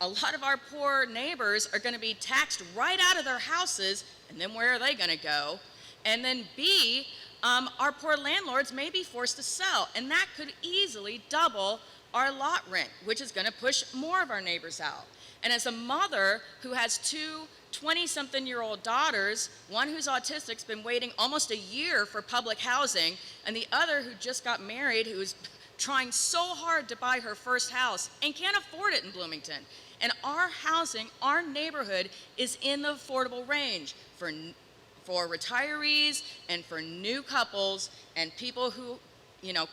a lot of our poor neighbors are going to be taxed right out of their houses, and then where are they going to go? And then B, our poor landlords may be forced to sell, and that could easily double our lot rent, which is going to push more of our neighbors out. And as a mother who has two 20-something-year-old daughters, one who's autistic has been waiting almost a year for public housing, and the other who just got married who's trying so hard to buy her first house and can't afford it in Bloomington. And our housing, our neighborhood is in the affordable range for retirees and for new couples and people who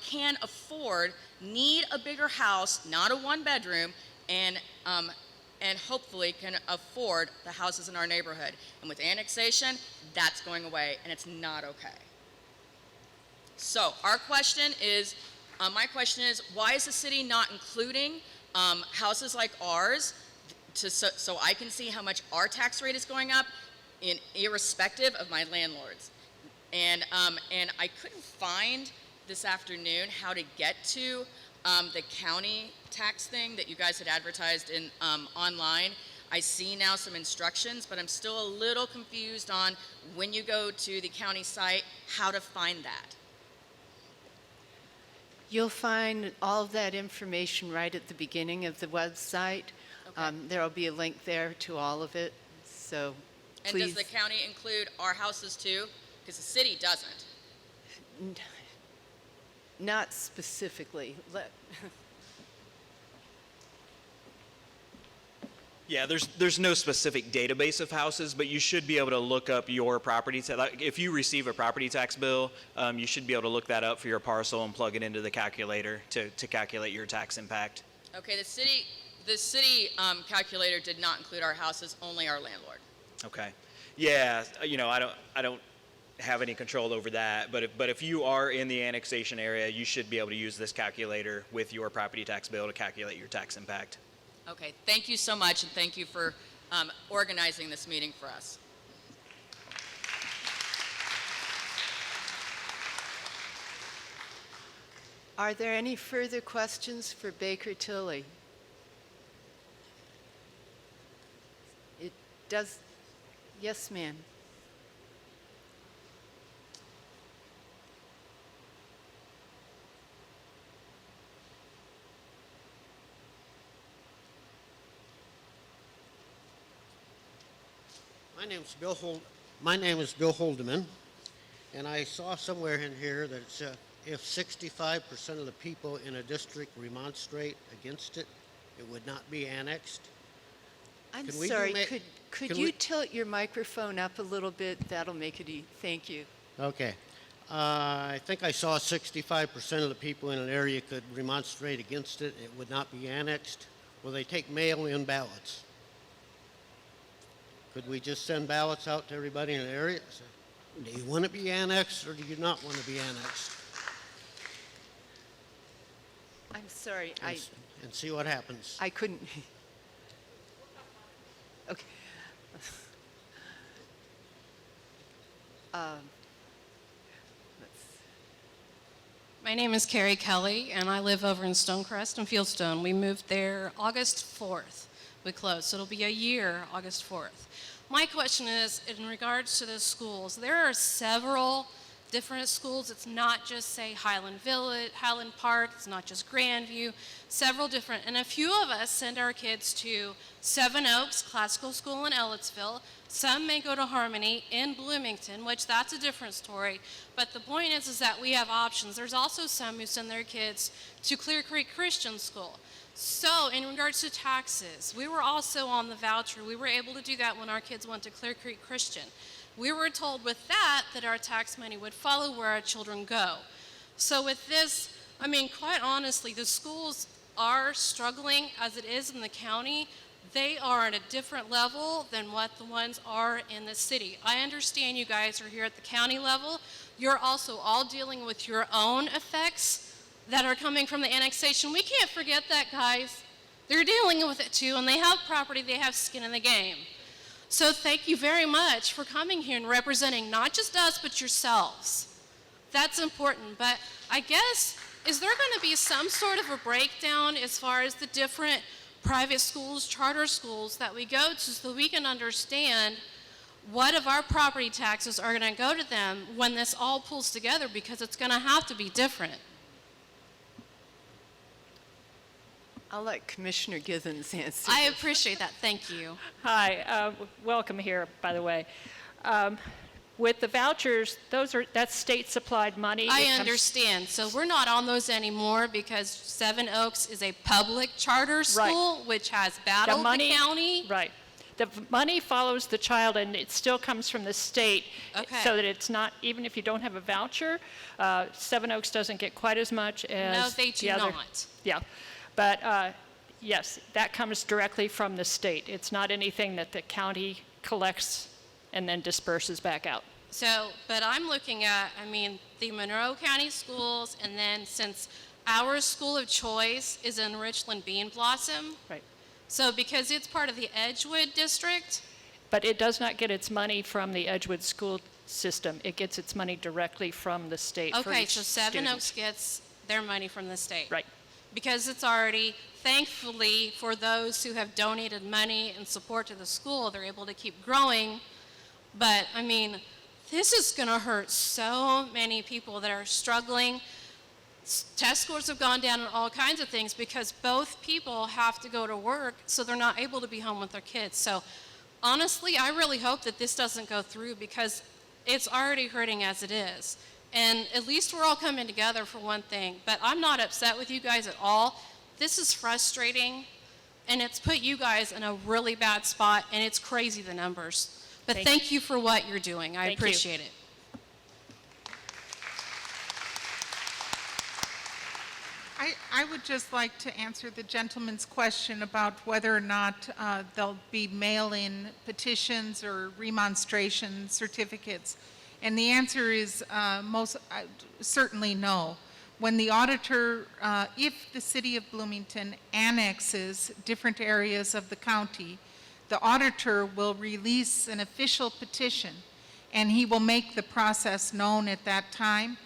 can afford, need a bigger house, not a one-bedroom, and hopefully can afford the houses in our neighborhood. And with annexation, that's going away, and it's not okay. So our question is, my question is, why is the city not including houses like ours so I can see how much our tax rate is going up, irrespective of my landlords. And I couldn't find this afternoon how to get to the county tax thing that you guys had advertised in online. I see now some instructions, but I'm still a little confused on when you go to the county site, how to find that. You'll find all of that information right at the beginning of the website. Okay. There will be a link there to all of it, so And please. does the county include our houses too? Because the city doesn't. Not specifically. Yeah, there's no specific database of houses, but you should be able to look up your property tax. Like if you receive a property tax bill, you should be able to look that up for your parcel and plug it into the calculator to calculate your tax impact. Okay, the city calculator did not include our houses, only our landlord. Okay. Yeah, I don't have any control over that, but if you are in the annexation area, you should be able to use this calculator with your property tax bill to calculate your tax impact. Okay, thank you so much, and thank you for organizing this meeting for us. Are there any further questions for Baker Tilly? It does. Yes, ma'am. My name is Bill Holdeman, and I saw somewhere in here that if 65% of the people in a district remonstrate against it, it would not be annexed. I'm Can we sorry, ma- could can you we- tilt your microphone up a little bit? That'll make it easy. Thank you. Okay. I think I saw 65% of the people in an area could remonstrate against it. It would not be annexed. Will they take mail-in ballots? Could we just send ballots out to everybody in the area? Say, do you want to be annexed or do you not want to be annexed? I'm sorry, And see what happens. I couldn't. Okay. My name is Carrie Kelly, and I live over in Stonecrest and Fieldstone. We moved there August 4th. We closed, so it'll be a year, August 4th. My question is, in regards to the schools, there are several different schools. It's not just, say, Highland Village, Highland Park. It's not just Grandview. Several different, and a few of us send our kids to Seven Oaks Classical School in Ellettsville. Some may go to Harmony in Bloomington, which that's a different story. But the point is that we have options. There's also some who send their kids to Clear Creek Christian School. So in regards to taxes, we were also on the voucher. We were able to do that when our kids went to Clear Creek Christian. We were told with that our tax money would follow where our children go. So with this, I mean, quite honestly, the schools are struggling as it is in the county. They are at a different level than what the ones are in the city. I understand you guys are here at the county level. You're also all dealing with your own effects that are coming from the annexation. We can't forget that, guys. They're dealing with it too, and they have property, they have skin in the game. So thank you very much for coming here and representing not just us, but yourselves. That's important, but I guess, is there gonna be some sort of a breakdown as far as the different private schools, charter schools that we go to so we can understand what of our property taxes are gonna go to them when this all pulls together, because it's gonna have to be different. I'll let Commissioner Githens answer. I appreciate that, thank you. Hi, welcome here, by the way. With the vouchers, that's state-supplied money. I understand. So we're not on those anymore because Seven Oaks is a public charter school, which has battled the county. Right. The money follows the child, and it still comes from the state, so that it's not, even if you don't have a voucher, Seven Oaks doesn't get quite as much as No, they do the other. not. Yeah. But yes, that comes directly from the state. It's not anything that the county collects and then disperses back out. So, but I'm looking at, I mean, the Monroe County schools, and then since our school of choice is in Richland Bean Blossom, right. So because it's part of the Edgewood district, But it does not get its money from the Edgewood school system. It gets its money directly from the state for okay, each so Seven student. Oaks gets their money from the state. Right. Because it's already, thankfully, for those who have donated money and support to the school, they're able to keep growing. But, I mean, this is going to hurt so many people that are struggling. Test scores have gone down and all kinds of things because both people have to go to work, so they're not able to be home with their kids. So, honestly, I really hope that this doesn't go through because it's already hurting as it is. And at least we're all coming together for one thing. But I'm not upset with you guys at all. This is frustrating, and it's put you guys in a really bad spot, and it's crazy, the numbers. But thank you for what you're doing. I appreciate it. I would just like to answer the gentleman's question about whether or not there'll be mail-in petitions or remonstration certificates. And the answer is certainly no. When the auditor, if the city of Bloomington annexes different areas of the county, the auditor will release an official petition, and he will make the process known at that time.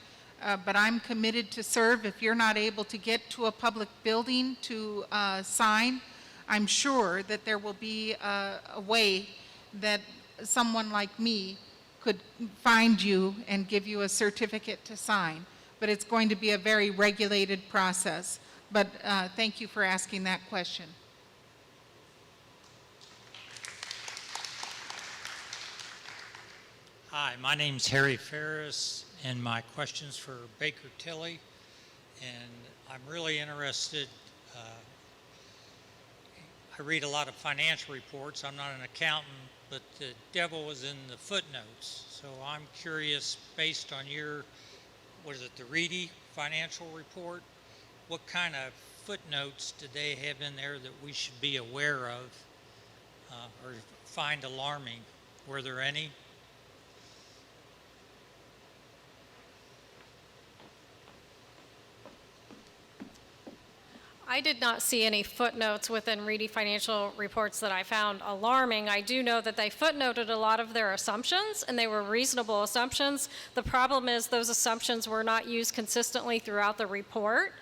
But I'm committed to serve. If you're not able to get to a public building to sign, I'm sure that there will be a way that someone like me could find you and give you a certificate to sign. But it's going to be a very regulated process. But thank you for asking that question. Hi, my name's Harry Ferris, and my question's for Baker Tilly. And I'm really interested. I read a lot of financial reports. I'm not an accountant, but the devil was in the footnotes. So I'm curious, based on your, what is it, the Reedy financial report, what kind of footnotes did they have in there that we should be aware of or find alarming? Were there any? I did not see any footnotes within Reedy financial reports that I found alarming. I do know that they footnoted a lot of their assumptions, and they were reasonable assumptions. The problem is those assumptions were not used consistently throughout the report.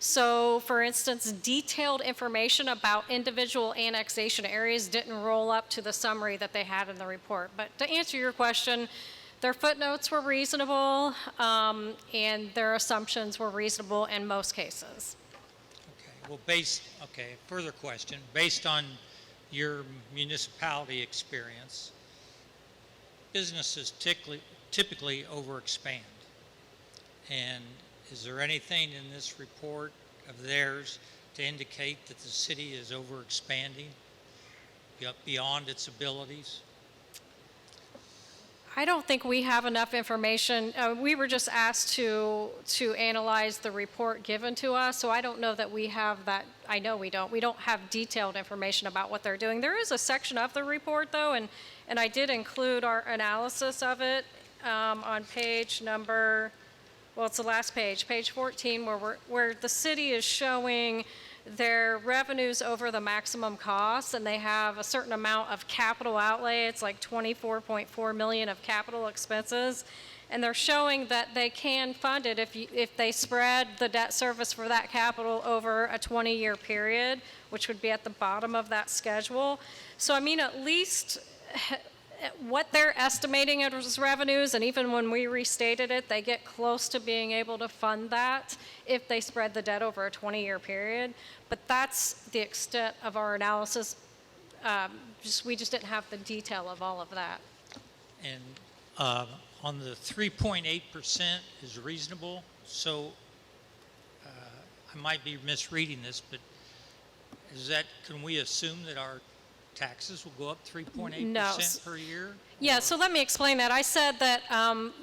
So, for instance, detailed information about individual annexation areas didn't roll up to the summary that they had in the report. But to answer your question, their footnotes were reasonable, and their assumptions were reasonable in most cases. Well, further question. Based on your municipality experience, businesses typically overexpand. And is there anything in this report of theirs to indicate that the city is overexpanding beyond its abilities? I don't think we have enough information. We were just asked to analyze the report given to us, so I don't know that we have that. I know we don't. We don't have detailed information about what they're doing. There is a section of the report, though, and I did include our analysis of it on page number, well, it's the last page, page 14, where the city is showing their revenues over the maximum costs, and they have a certain amount of capital outlay. It's like $24.4 million of capital expenses, and they're showing that they can fund it if they spread the debt service for that capital over a 20-year period, which would be at the bottom of that schedule. So, I mean, at least what they're estimating as revenues, and even when we restated it, they get close to being able to fund that if they spread the debt over a 20-year period. But that's the extent of our analysis. We just didn't have the detail of all of that. And on the 3.8% is reasonable. So I might be misreading this, but can we assume that our taxes will go up 3.8% per year? Yeah, so let me explain that. I said that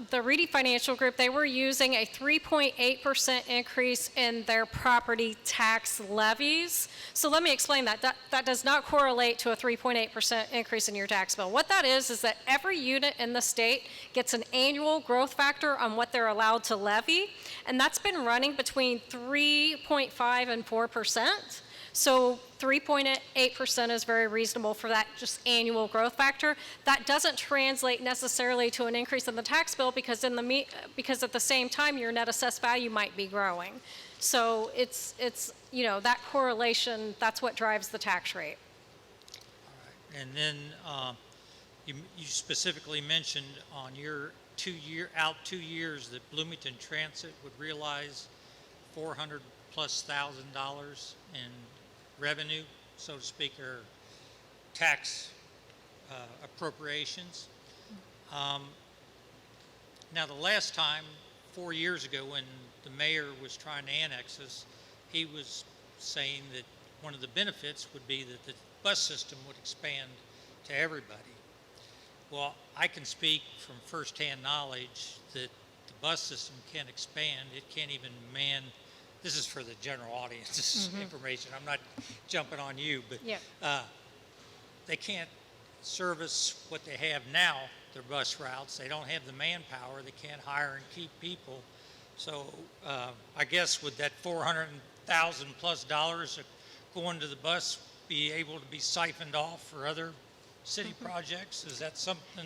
the Reedy Financial Group, they were using a 3.8% increase in their property tax levies. So let me explain that. That does not correlate to a 3.8% increase in your tax bill. What that is that every unit in the state gets an annual growth factor on what they're allowed to levy, and that's been running between 3.5 and 4%. So 3.8% is very reasonable for that just annual growth factor. That doesn't translate necessarily to an increase in the tax bill because because at the same time your net assessed value might be growing. So it's that correlation, that's what drives the tax rate. And then you specifically mentioned on your 2 years that Bloomington Transit would realize $400+ thousand in revenue, so to speak, or tax appropriations. Now, the last time, 4 years ago, when the mayor was trying to annex us, he was saying that one of the benefits would be that the bus system would expand to everybody. Well, I can speak from firsthand knowledge that the bus system can't expand. It can't even man. This is for the general audience's information. I'm not jumping on you, but they can't service what they have now, their bus routes. They don't have the manpower. They can't hire and keep people. So I guess with that $400,000+ going to the bus be able to be siphoned off for other city projects? Is that something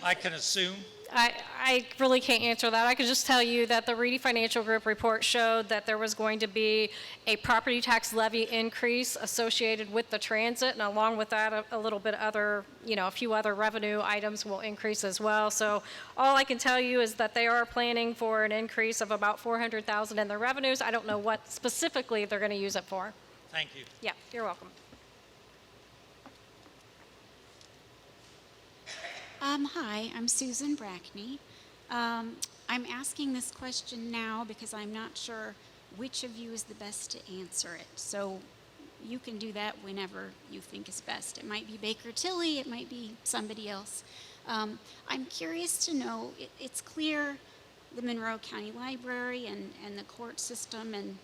I can assume? I really can't answer that. I can just tell you that the Reedy Financial Group report showed that there was going to be a property tax levy increase associated with the transit, and along with that, a little bit other, a few other revenue items will increase as well. So all I can tell you is that they are planning for an increase of about $400,000 in their revenues. I don't know what specifically they're going to use it for. Thank you. Yeah, you're welcome. Hi, I'm Susan Brackney. I'm asking this question now because I'm not sure which of you is the best to answer it. So you can do that whenever you think is best. It might be Baker Tilly, it might be somebody else. I'm curious to know, it's clear the Monroe County Library and the court system, and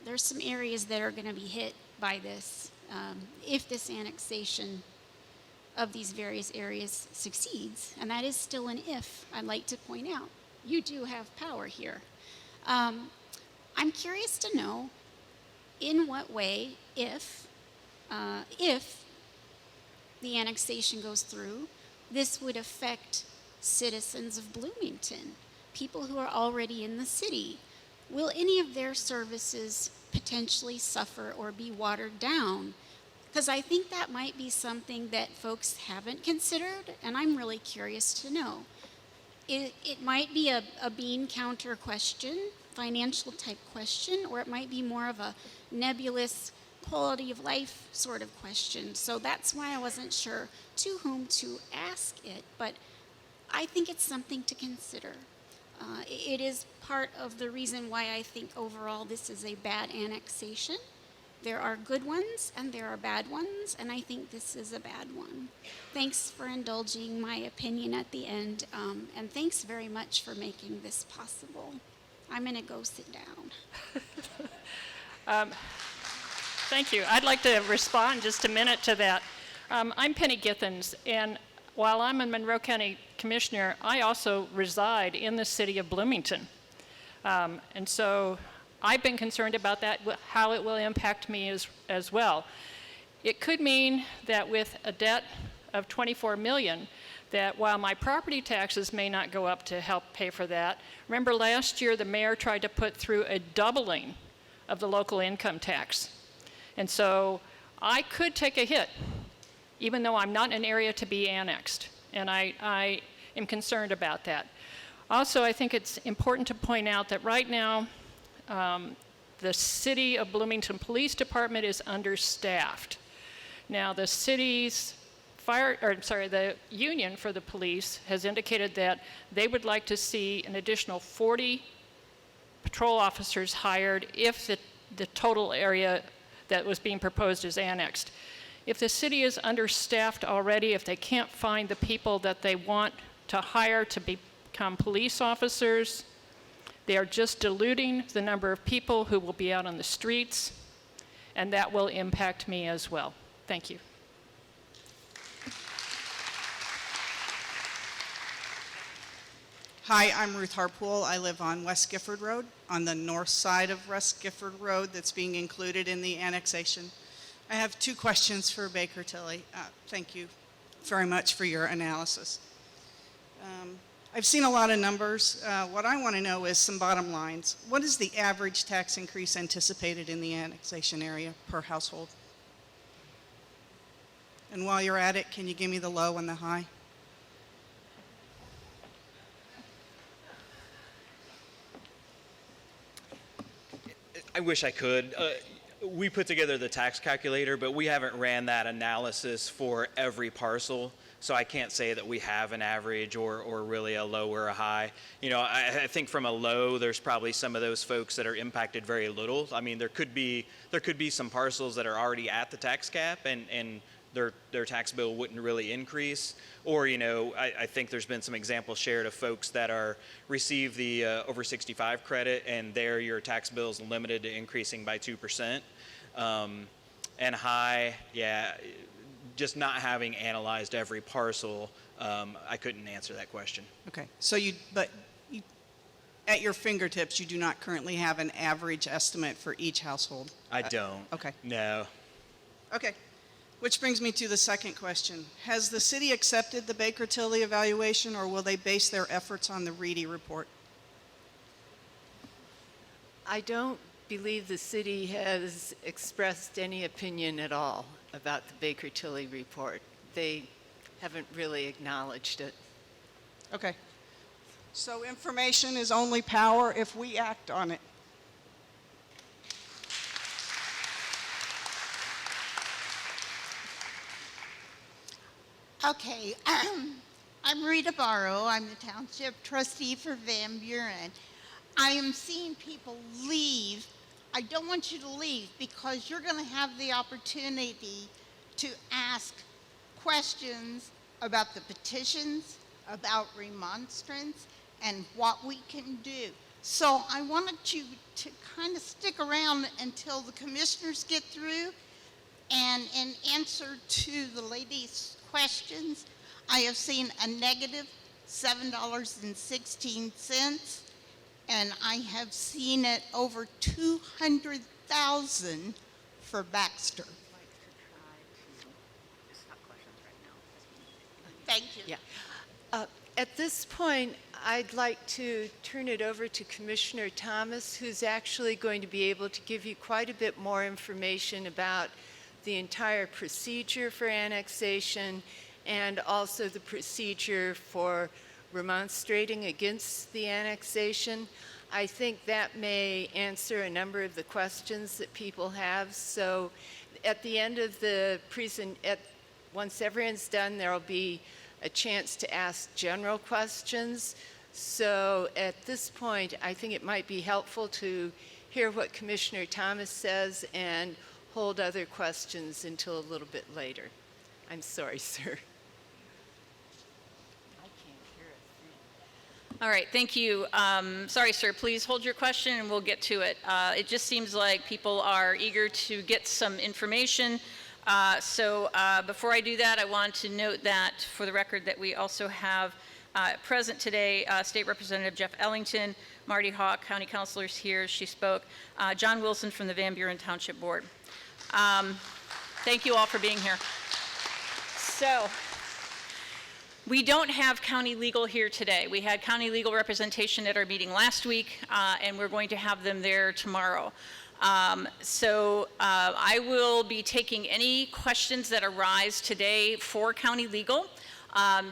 there's some areas that are going to be hit by this if this annexation of these various areas succeeds, and that is still an if. I'd like to point out, you do have power here. I'm curious to know in what way, if the annexation goes through, this would affect citizens of Bloomington, people who are already in the city. Will any of their services potentially suffer or be watered down? Because I think that might be something that folks haven't considered, and I'm really curious to know. It might be a bean counter question, financial type question, or it might be more of a nebulous quality of life sort of question. So that's why I wasn't sure to whom to ask it, but I think it's something to consider. It is part of the reason why I think overall this is a bad annexation. There are good ones and there are bad ones, and I think this is a bad one. Thanks for indulging my opinion at the end, and thanks very much for making this possible. I'm going to go sit down. Thank you. I'd like to respond just a minute to that. I'm Penny Githens, and while I'm a Monroe County Commissioner, I also reside in the city of Bloomington. And so I've been concerned about that, how it will impact me as well. It could mean that with a debt of $24 million, that while my property taxes may not go up to help pay for that, remember last year the mayor tried to put through a doubling of the local income tax. And so I could take a hit, even though I'm not in an area to be annexed. And I am concerned about that. Also, I think it's important to point out that right now, the City of Bloomington Police Department is understaffed. Now, the city's the union for the police has indicated that they would like to see an additional 40 patrol officers hired if the total area that was being proposed is annexed. If the city is understaffed already, if they can't find the people that they want to hire to become police officers, they are just diluting the number of people who will be out on the streets, and that will impact me as well. Thank you. Hi, I'm Ruth Harpool. I live on West Gifford Road, on the north side of West Gifford Road that's being included in the annexation. I have 2 questions for Baker Tilly. Thank you very much for your analysis. I've seen a lot of numbers. What I want to know is some bottom lines. What is the average tax increase anticipated in the annexation area per household? And while you're at it, can you give me the low and the high? I wish I could. We put together the tax calculator, but we haven't ran that analysis for every parcel. So I can't say that we have an average or really a low or a high. You know, I think from a low, there's probably some of those folks that are impacted very little. I mean, there could be some parcels that are already at the tax cap and their tax bill wouldn't really increase. Or, you know, I think there's been some examples shared of folks that receive the over 65 credit, and there your tax bill is limited to increasing by 2%. And high, yeah, just not having analyzed every parcel, I couldn't answer that question. Okay, so at your fingertips, you do not currently have an average estimate for each household? I don't. Okay. No. Okay, which brings me to the second question. Has the city accepted the Baker Tilly evaluation, or will they base their efforts on the Reedy report? I don't believe the city has expressed any opinion at all about the Baker Tilly report. They haven't really acknowledged it. Okay. So information is only power if we act on it. Okay, I'm Rita Barrow. I'm the township trustee for Van Buren. I am seeing people leave. I don't want you to leave because you're going to have the opportunity to ask questions about the petitions, about remonstrance, and what we can do. So I wanted you to kind of stick around until the commissioners get through, and in answer to the lady's questions, I have seen a negative $7.16, and I have seen it over 200,000 for Baxter. Thank you. Yeah. At this point, I'd like to turn it over to Commissioner Thomas, who's actually going to be able to give you quite a bit more information about the entire procedure for annexation and also the procedure for remonstrating against the annexation. I think that may answer a number of the questions that people have. So at the end of the once everyone's done, there'll be a chance to ask general questions. So at this point, I think it might be helpful to hear what Commissioner Thomas says and hold other questions until a little bit later. I'm sorry, sir. All right, thank you. Sorry, sir, please hold your question and we'll get to it. It just seems like people are eager to get some information. So before I do that, I want to note that for the record that we also have present today State Representative Jeff Ellington, Marty Hawk, County Councilors here, she spoke, John Wilson from the Van Buren Township Board. Thank you all for being here. So, we don't have county legal here today. We had county legal representation at our meeting last week, and we're going to have them there tomorrow. I will be taking any questions that arise today for county legal.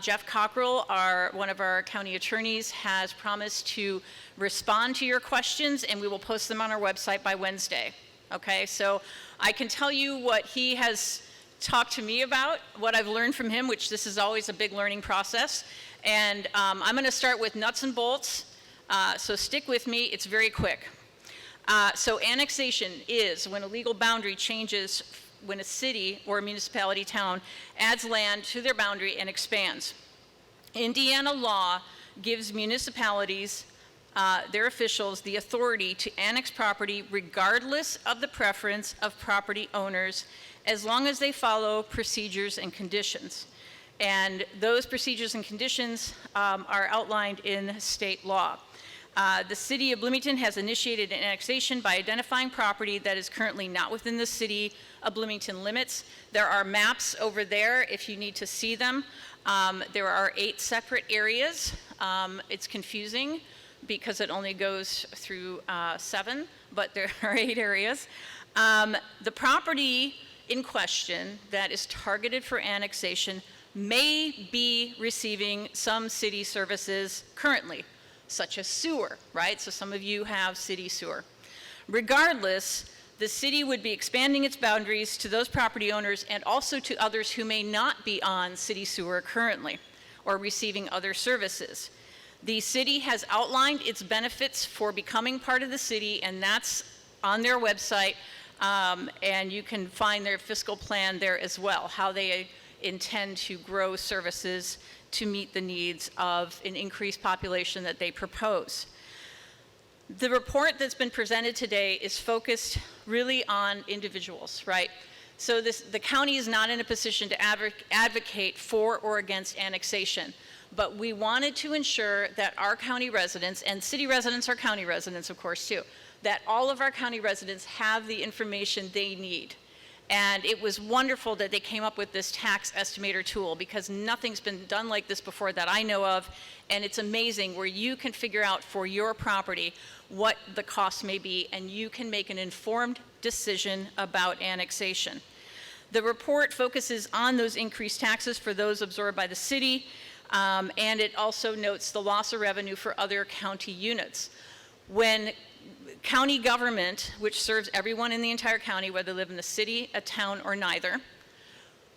Jeff Cockrell, one of our county attorneys, has promised to respond to your questions, and we will post them on our website by Wednesday. Okay, so I can tell you what he has talked to me about, what I've learned from him, which this is always a big learning process. And I'm going to start with nuts and bolts, so stick with me, it's very quick. So annexation is when a legal boundary changes, when a city or a municipality town adds land to their boundary and expands. Indiana law gives municipalities, their officials, the authority to annex property regardless of the preference of property owners, as long as they follow procedures and conditions. And those procedures and conditions are outlined in state law. The City of Bloomington has initiated an annexation by identifying property that is currently not within the City of Bloomington limits. There are maps over there if you need to see them. There are 8 separate areas. It's confusing because it only goes through 7, but there are 8 areas. The property in question that is targeted for annexation may be receiving some city services currently, such as sewer, right? So some of you have city sewer. Regardless, the city would be expanding its boundaries to those property owners and also to others who may not be on city sewer currently or receiving other services. The city has outlined its benefits for becoming part of the city, and that's on their website, and you can find their fiscal plan there as well, how they intend to grow services to meet the needs of an increased population that they propose. The report that's been presented today is focused really on individuals, right? So the county is not in a position to advocate for or against annexation, but we wanted to ensure that our county residents, and city residents are county residents of course too, that all of our county residents have the information they need. And it was wonderful that they came up with this tax estimator tool, because nothing's been done like this before that I know of, and it's amazing where you can figure out for your property what the cost may be, and you can make an informed decision about annexation. The report focuses on those increased taxes for those absorbed by the city, and it also notes the loss of revenue for other county units. When county government, which serves everyone in the entire county, whether they live in the city, a town, or neither,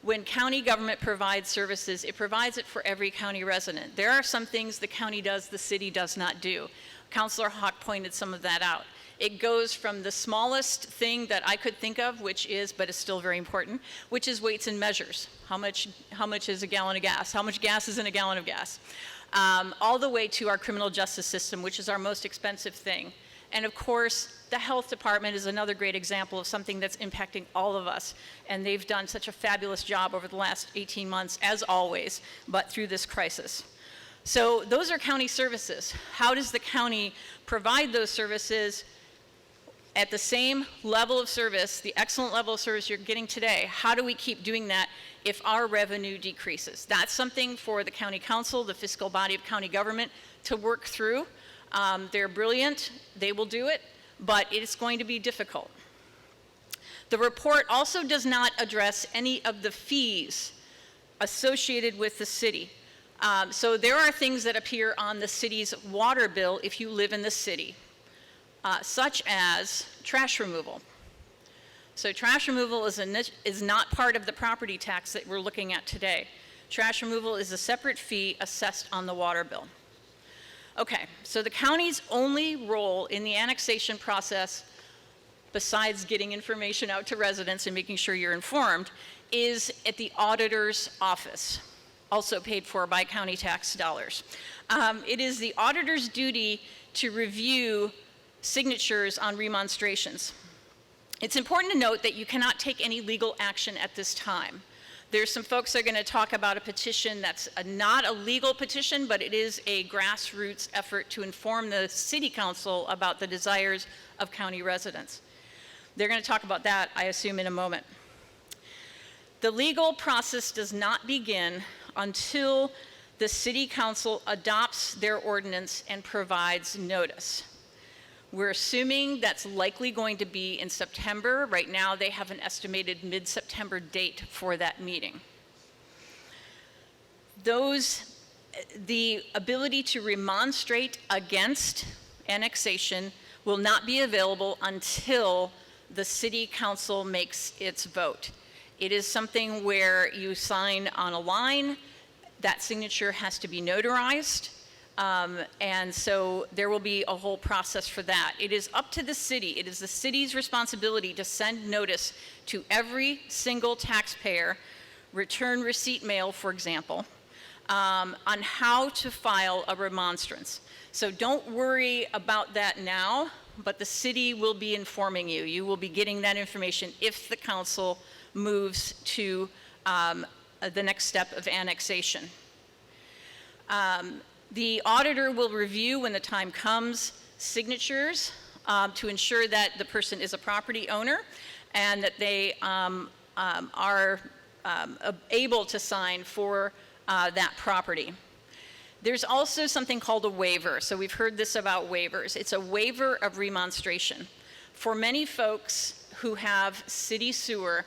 when county government provides services, it provides it for every county resident. There are some things the county does, the city does not do. Councilor Hawk pointed some of that out. It goes from the smallest thing that I could think of, which is, but is still very important, which is weights and measures. How much is a gallon of gas? How much gas is in a gallon of gas? All the way to our criminal justice system, which is our most expensive thing. And of course, the health department is another great example of something that's impacting all of us. And they've done such a fabulous job over the last 18 months, as always, but through this crisis. So those are county services. How does the county provide those services at the same level of service, the excellent level of service you're getting today? How do we keep doing that if our revenue decreases? That's something for the county council, the fiscal body of county government, to work through. They're brilliant, they will do it, but it's going to be difficult. The report also does not address any of the fees associated with the city. So there are things that appear on the city's water bill if you live in the city, such as trash removal. So trash removal is not part of the property tax that we're looking at today. Trash removal is a separate fee assessed on the water bill. Okay, so the county's only role in the annexation process, besides getting information out to residents and making sure you're informed, is at the auditor's office, also paid for by county tax dollars. It is the auditor's duty to review signatures on remonstrations. It's important to note that you cannot take any legal action at this time. There's some folks that are going to talk about a petition that's not a legal petition, but it is a grassroots effort to inform the city council about the desires of county residents. They're going to talk about that, I assume, in a moment. The legal process does not begin until the city council adopts their ordinance and provides notice. We're assuming that's likely going to be in September. Right now, they have an estimated mid-September date for that meeting. The ability to remonstrate against annexation will not be available until the city council makes its vote. It is something where you sign on a line, that signature has to be notarized, and so there will be a whole process for that. It is up to the city. It is the city's responsibility to send notice to every single taxpayer, return receipt mail, for example, on how to file a remonstrance. So don't worry about that now, but the city will be informing you. You will be getting that information if the council moves to the next step of annexation. The auditor will review, when the time comes, signatures to ensure that the person is a property owner and that they are able to sign for that property. There's also something called a waiver. So we've heard this about waivers. It's a waiver of remonstration. For many folks who have city sewer,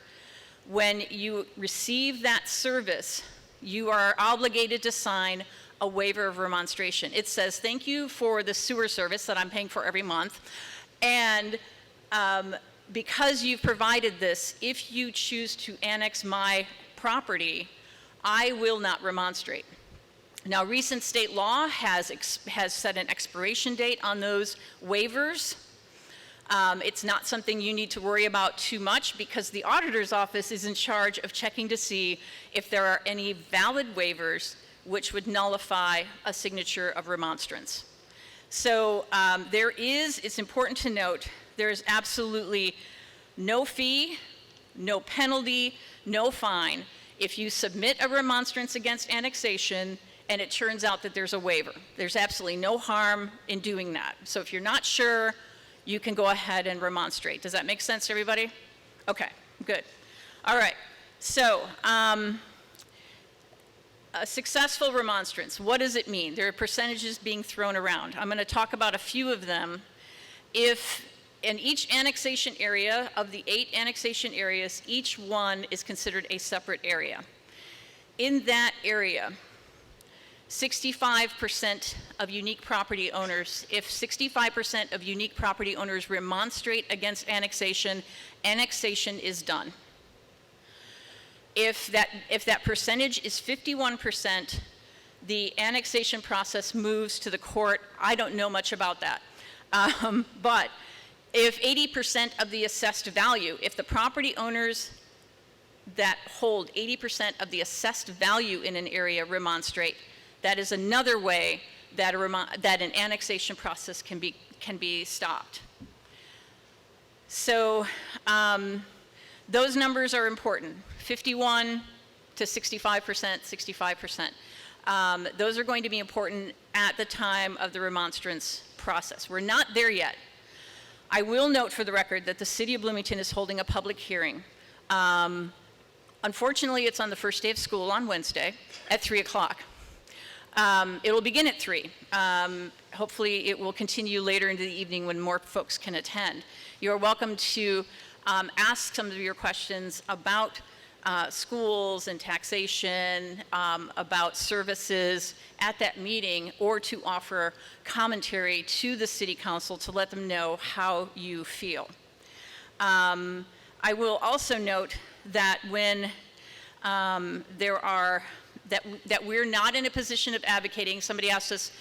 when you receive that service, you are obligated to sign a waiver of remonstration. It says, thank you for the sewer service that I'm paying for every month. And because you've provided this, if you choose to annex my property, I will not remonstrate. Now, recent state law has set an expiration date on those waivers. It's not something you need to worry about too much because the auditor's office is in charge of checking to see if there are any valid waivers which would nullify a signature of remonstrance. So it's important to note, there is absolutely no fee, no penalty, no fine if you submit a remonstrance against annexation and it turns out that there's a waiver. There's absolutely no harm in doing that. So if you're not sure, you can go ahead and remonstrate. Does that make sense to everybody? Okay, good. All right, so a successful remonstrance, what does it mean? There are percentages being thrown around. I'm going to talk about a few of them. If in each annexation area, of the 8 annexation areas, each one is considered a separate area. In that area, 65% of unique property owners, if 65% of unique property owners remonstrate against annexation, annexation is done. If that percentage is 51%, the annexation process moves to the court. I don't know much about that. But if 80% of the assessed value, if the property owners that hold 80% of the assessed value in an area remonstrate, that is another way that an annexation process can be stopped. So those numbers are important. 51 to 65%, 65%. Those are going to be important at the time of the remonstrance process. We're not there yet. I will note for the record that the City of Bloomington is holding a public hearing. Unfortunately, it's on the first day of school on Wednesday at 3 o'clock. It will begin at 3. Hopefully, it will continue later into the evening when more folks can attend. You're welcome to ask some of your questions about schools and taxation, about services at that meeting, or to offer commentary to the City Council to let them know how you feel. I will also note that when that we're not in a position of advocating. Somebody asked us,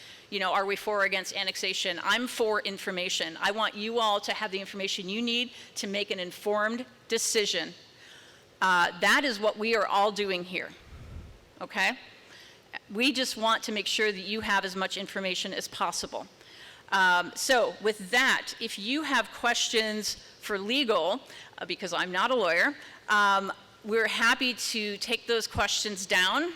are we for or against annexation? I'm for information. I want you all to have the information you need to make an informed decision. That is what we are all doing here, okay? We just want to make sure that you have as much information as possible. So with that, if you have questions for legal, because I'm not a lawyer, we're happy to take those questions down.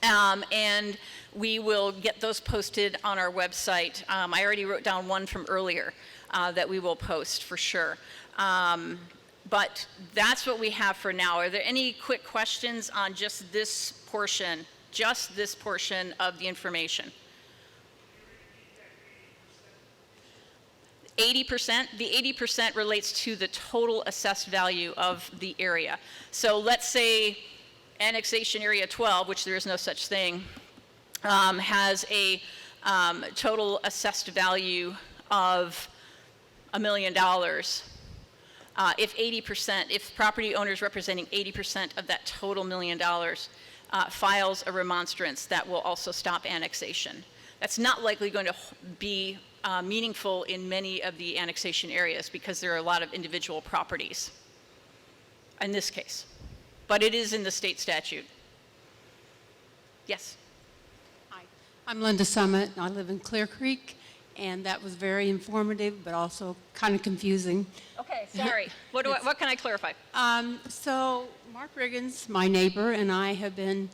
And we will get those posted on our website. I already wrote down one from earlier that we will post for sure. But that's what we have for now. Are there any quick questions on just this portion of the information? 80%, the 80% relates to the total assessed value of the area. So let's say annexation area 12, which there is no such thing, has a total assessed value of $1 million. If property owners representing 80% of that total $1 million files a remonstrance, that will also stop annexation. That's not likely going to be meaningful in many of the annexation areas because there are a lot of individual properties in this case. But it is in the state statute. Yes? Hi, I'm Linda Summit, and I live in Clear Creek, and that was very informative, but also kind of confusing. Okay, Okay, sorry. What can I clarify? So Mark Riggins, my neighbor, and I have been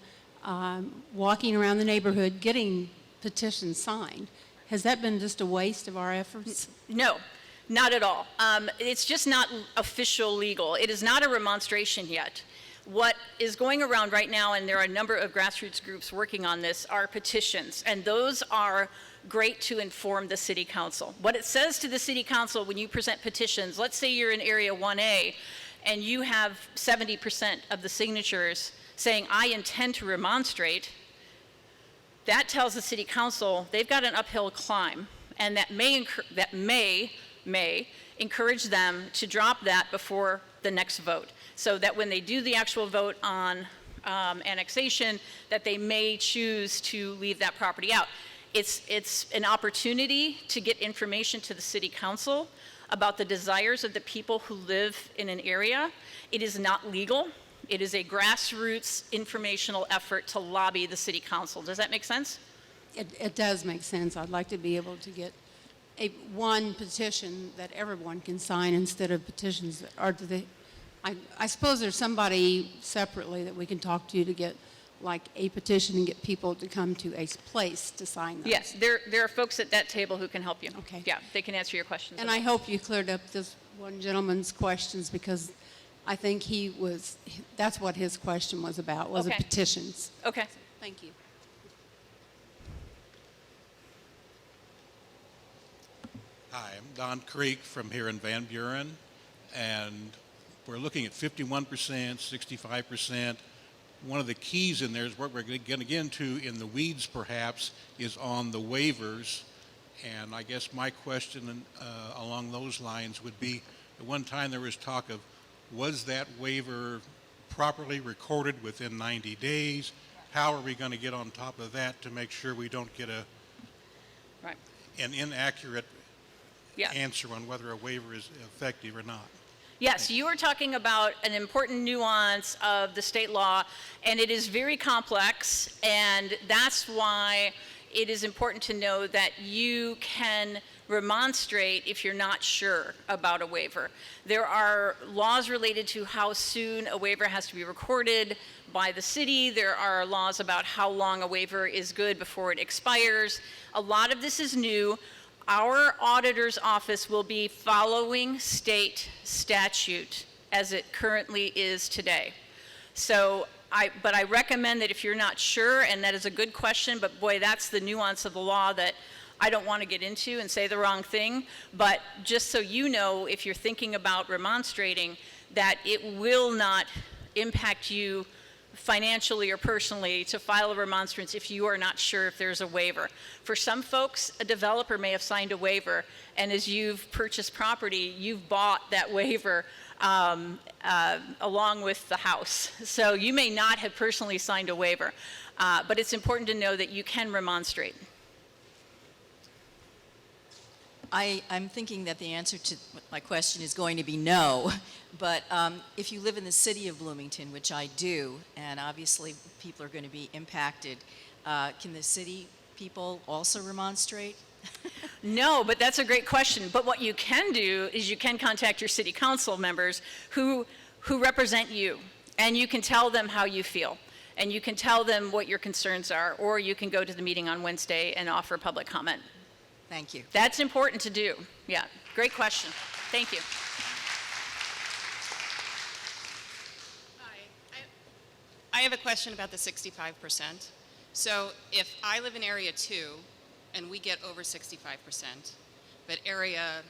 walking around the neighborhood getting petitions signed. Has that been just a waste of our efforts? No, not at all. It's just not official legal. It is not a remonstration yet. What is going around right now, and there are a number of grassroots groups working on this, are petitions, and those are great to inform the city council. What it says to the city council when you present petitions, let's say you're in area 1A and you have 70% of the signatures saying, I intend to remonstrate, that tells the city council they've got an uphill climb, and that may encourage them to drop that before the next vote, so that when they do the actual vote on annexation, that they may choose to leave that property out. It's an opportunity to get information to the city council about the desires of the people who live in an area. It is not legal. It is a grassroots informational effort to lobby the city council. Does that make sense? It does make sense. I'd like to be able to get one petition that everyone can sign instead of petitions that are to the. I suppose there's somebody separately that we can talk to get like a petition and get people to come to a place to sign those. Yes, there are folks at that table who can help you. Okay. Yeah, they can answer your questions. And I hope you cleared up this one gentleman's questions, because I think that's what his question was about, was Okay. petitions. Okay. Thank you. Hi, I'm Don Creek from here in Van Buren, and we're looking at 51%, 65%. One of the keys in there is what we're going to get into in the weeds, perhaps, is on the waivers. And I guess my question along those lines would be, at one time there was talk of, was that waiver properly recorded within 90 days? How are we going to get on top of that to make sure we don't get an inaccurate answer on whether a waiver is effective or not? Yes, you are talking about an important nuance of the state law, and it is very complex, and that's why it is important to know that you can remonstrate if you're not sure about a waiver. There are laws related to how soon a waiver has to be recorded by the city. There are laws about how long a waiver is good before it expires. A lot of this is new. Our auditor's office will be following state statute as it currently is today. So but I recommend that if you're not sure, and that is a good question, but boy, that's the nuance of the law that I don't want to get into and say the wrong thing. But just so you know, if you're thinking about remonstrating, that it will not impact you financially or personally to file a remonstrance if you are not sure if there's a waiver. For some folks, a developer may have signed a waiver, and as you've purchased property, you've bought that waiver along with the house. So you may not have personally signed a waiver, but it's important to know that you can remonstrate. I'm thinking that the answer to my question is going to be no, but if you live in the city of Bloomington, which I do, and obviously people are going to be impacted, can the city people also remonstrate? No, but that's a great question. But what you can do is you can contact your city council members who represent you, and you can tell them how you feel, and you can tell them what your concerns are, or you can go to the meeting on Wednesday and offer public comment. Thank you. That's important to do. Yeah, great question. Thank you. I have a question about the 65%. So if I live in area 2 and we get over 65%, but area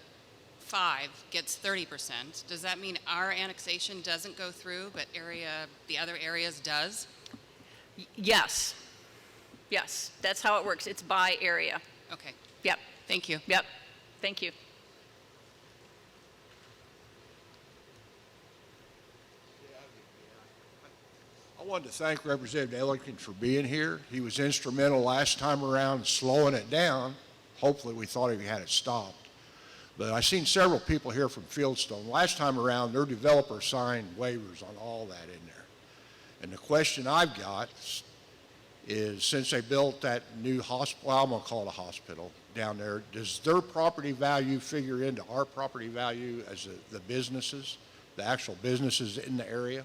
5 gets 30%, does that mean our annexation doesn't go through, but the other areas does? Yes. Yes, that's how it works. It's by area. Okay. Yep. Thank you. Yep. Thank you. I wanted to thank Representative Ellington for being here. He was instrumental last time around slowing it down. Hopefully we thought he had it stopped. But I've seen several people here from Fieldstone. Last time around, their developer signed waivers on all that in there. And the question I've got is, since they built that new hospital, well, I'm going to call it a hospital, down there, does their property value figure into our property value as the businesses, the actual businesses in the area?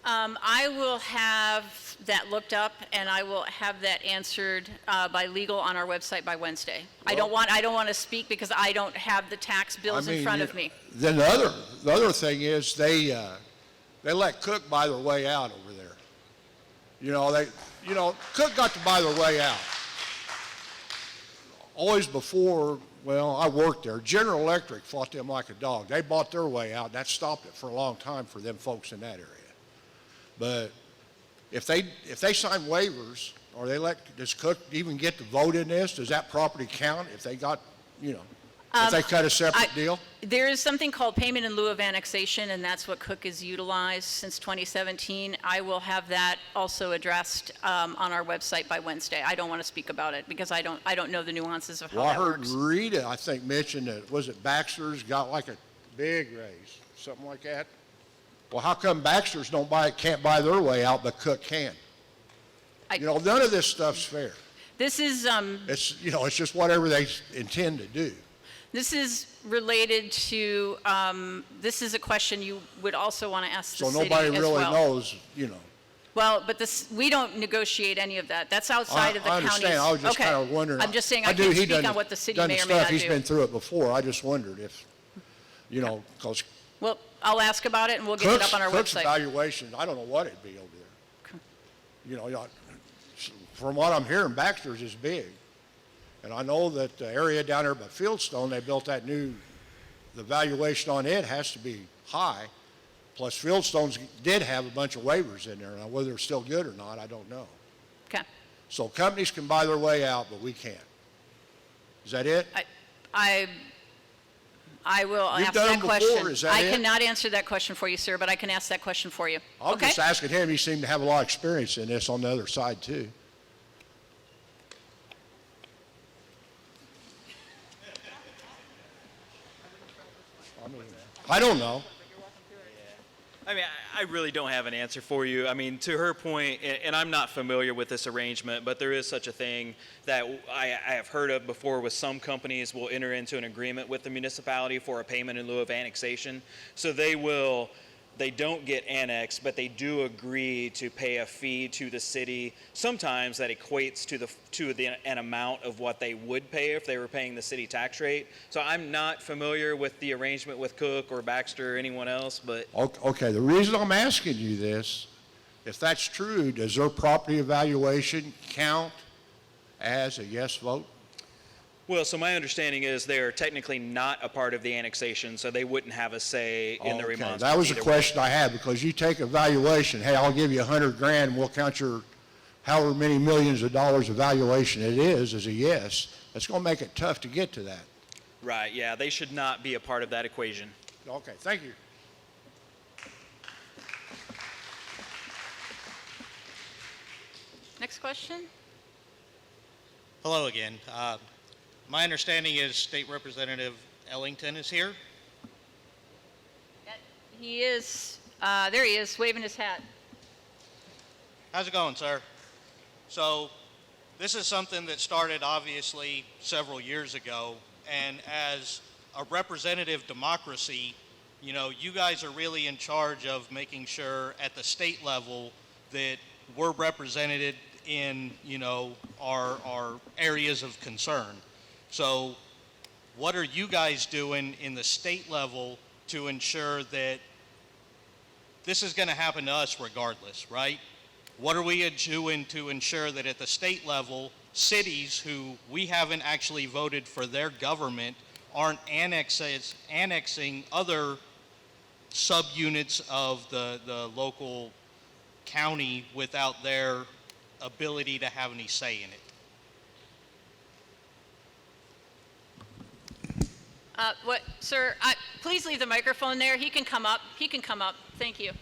I will have that looked up, and I will have that answered by legal on our website by Wednesday. I don't want to speak because I don't have the tax bills in front of me. Then the other thing is they let Cook buy their way out over there. Cook got to buy their way out. Always before, well, I worked there. General Electric fought them like a dog. They bought their way out. That stopped it for a long time for them folks in that area. But if they sign waivers, or does Cook even get to vote in this? Does that property count if they got, if they cut a separate deal? There is something called payment in lieu of annexation, and that's what Cook has utilized since 2017. I will have that also addressed on our website by Wednesday. I don't want to speak about it because I don't know the nuances of how that works. I heard Rita, I think, mention that, was it Baxter's got like a big raise, something like that? Well, how come Baxter's can't buy their way out, but Cook can? None of this stuff's fair. This is it's just whatever they intend to do. This is related to, this is a question you would also want to ask the So city nobody as really well. knows, Well, but we don't negotiate any of that. That's outside of the I county's. understand. I was just Okay. kind of wondering. I'm just saying I can't speak on what the city may or may not He's do. been through it before. I just wondered if, because Well, I'll ask about it and we'll get it up on our Cook's website. evaluation, I don't know what it'd be over there. From what I'm hearing, Baxter's is big. And I know that the area down there by Fieldstone, they built the valuation on it has to be high. Plus Fieldstone's did have a bunch of waivers in there. Now, whether they're still good or not, I don't know. Okay. So companies can buy their way out, but we can't. Is that it? I will You've ask done that them before, question. is that I it? cannot answer that question for you, sir, but I can ask that question for you. I'm Okay? just asking him. He seemed to have a lot of experience in this on the other side, too. I don't know. I mean, I really don't have an answer for you. I mean, to her point, and I'm not familiar with this arrangement, but there is such a thing that I have heard of before with some companies will enter into an agreement with the municipality for a payment in lieu of annexation. So they don't get annexed, but they do agree to pay a fee to the city. Sometimes that equates to an amount of what they would pay if they were paying the city tax rate. So I'm not familiar with the arrangement with Cook or Baxter or anyone else, but Okay, the reason I'm asking you this, if that's true, does their property evaluation count as a yes vote? well, so my understanding is they're technically not a part of the annexation, so they wouldn't have a say in the Okay, remonstrance. that was a either way. question I had, because you take evaluation, hey, I'll give you $100,000, and we'll count your however many millions of dollars evaluation it is as a yes. That's going to make it tough to get to that. Right, yeah, they should not be a part of that equation. Okay, thank you. Next question? Hello again. My understanding is State Representative Ellington is here. He is, there he is, waving his hat. How's it going, sir? So this is something that started obviously several years ago, and as a representative democracy, you know, you guys are really in charge of making sure at the state level that we're represented in, you know, our areas of concern. So what are you guys doing in the state level to ensure that this is going to happen to us regardless, right? What are we doing to ensure that at the state level, cities who we haven't actually voted for their government aren't annexing other subunits of the local county without their ability to have any say in it? Sir, please leave the microphone there. He can come up. He can come up. Thank you.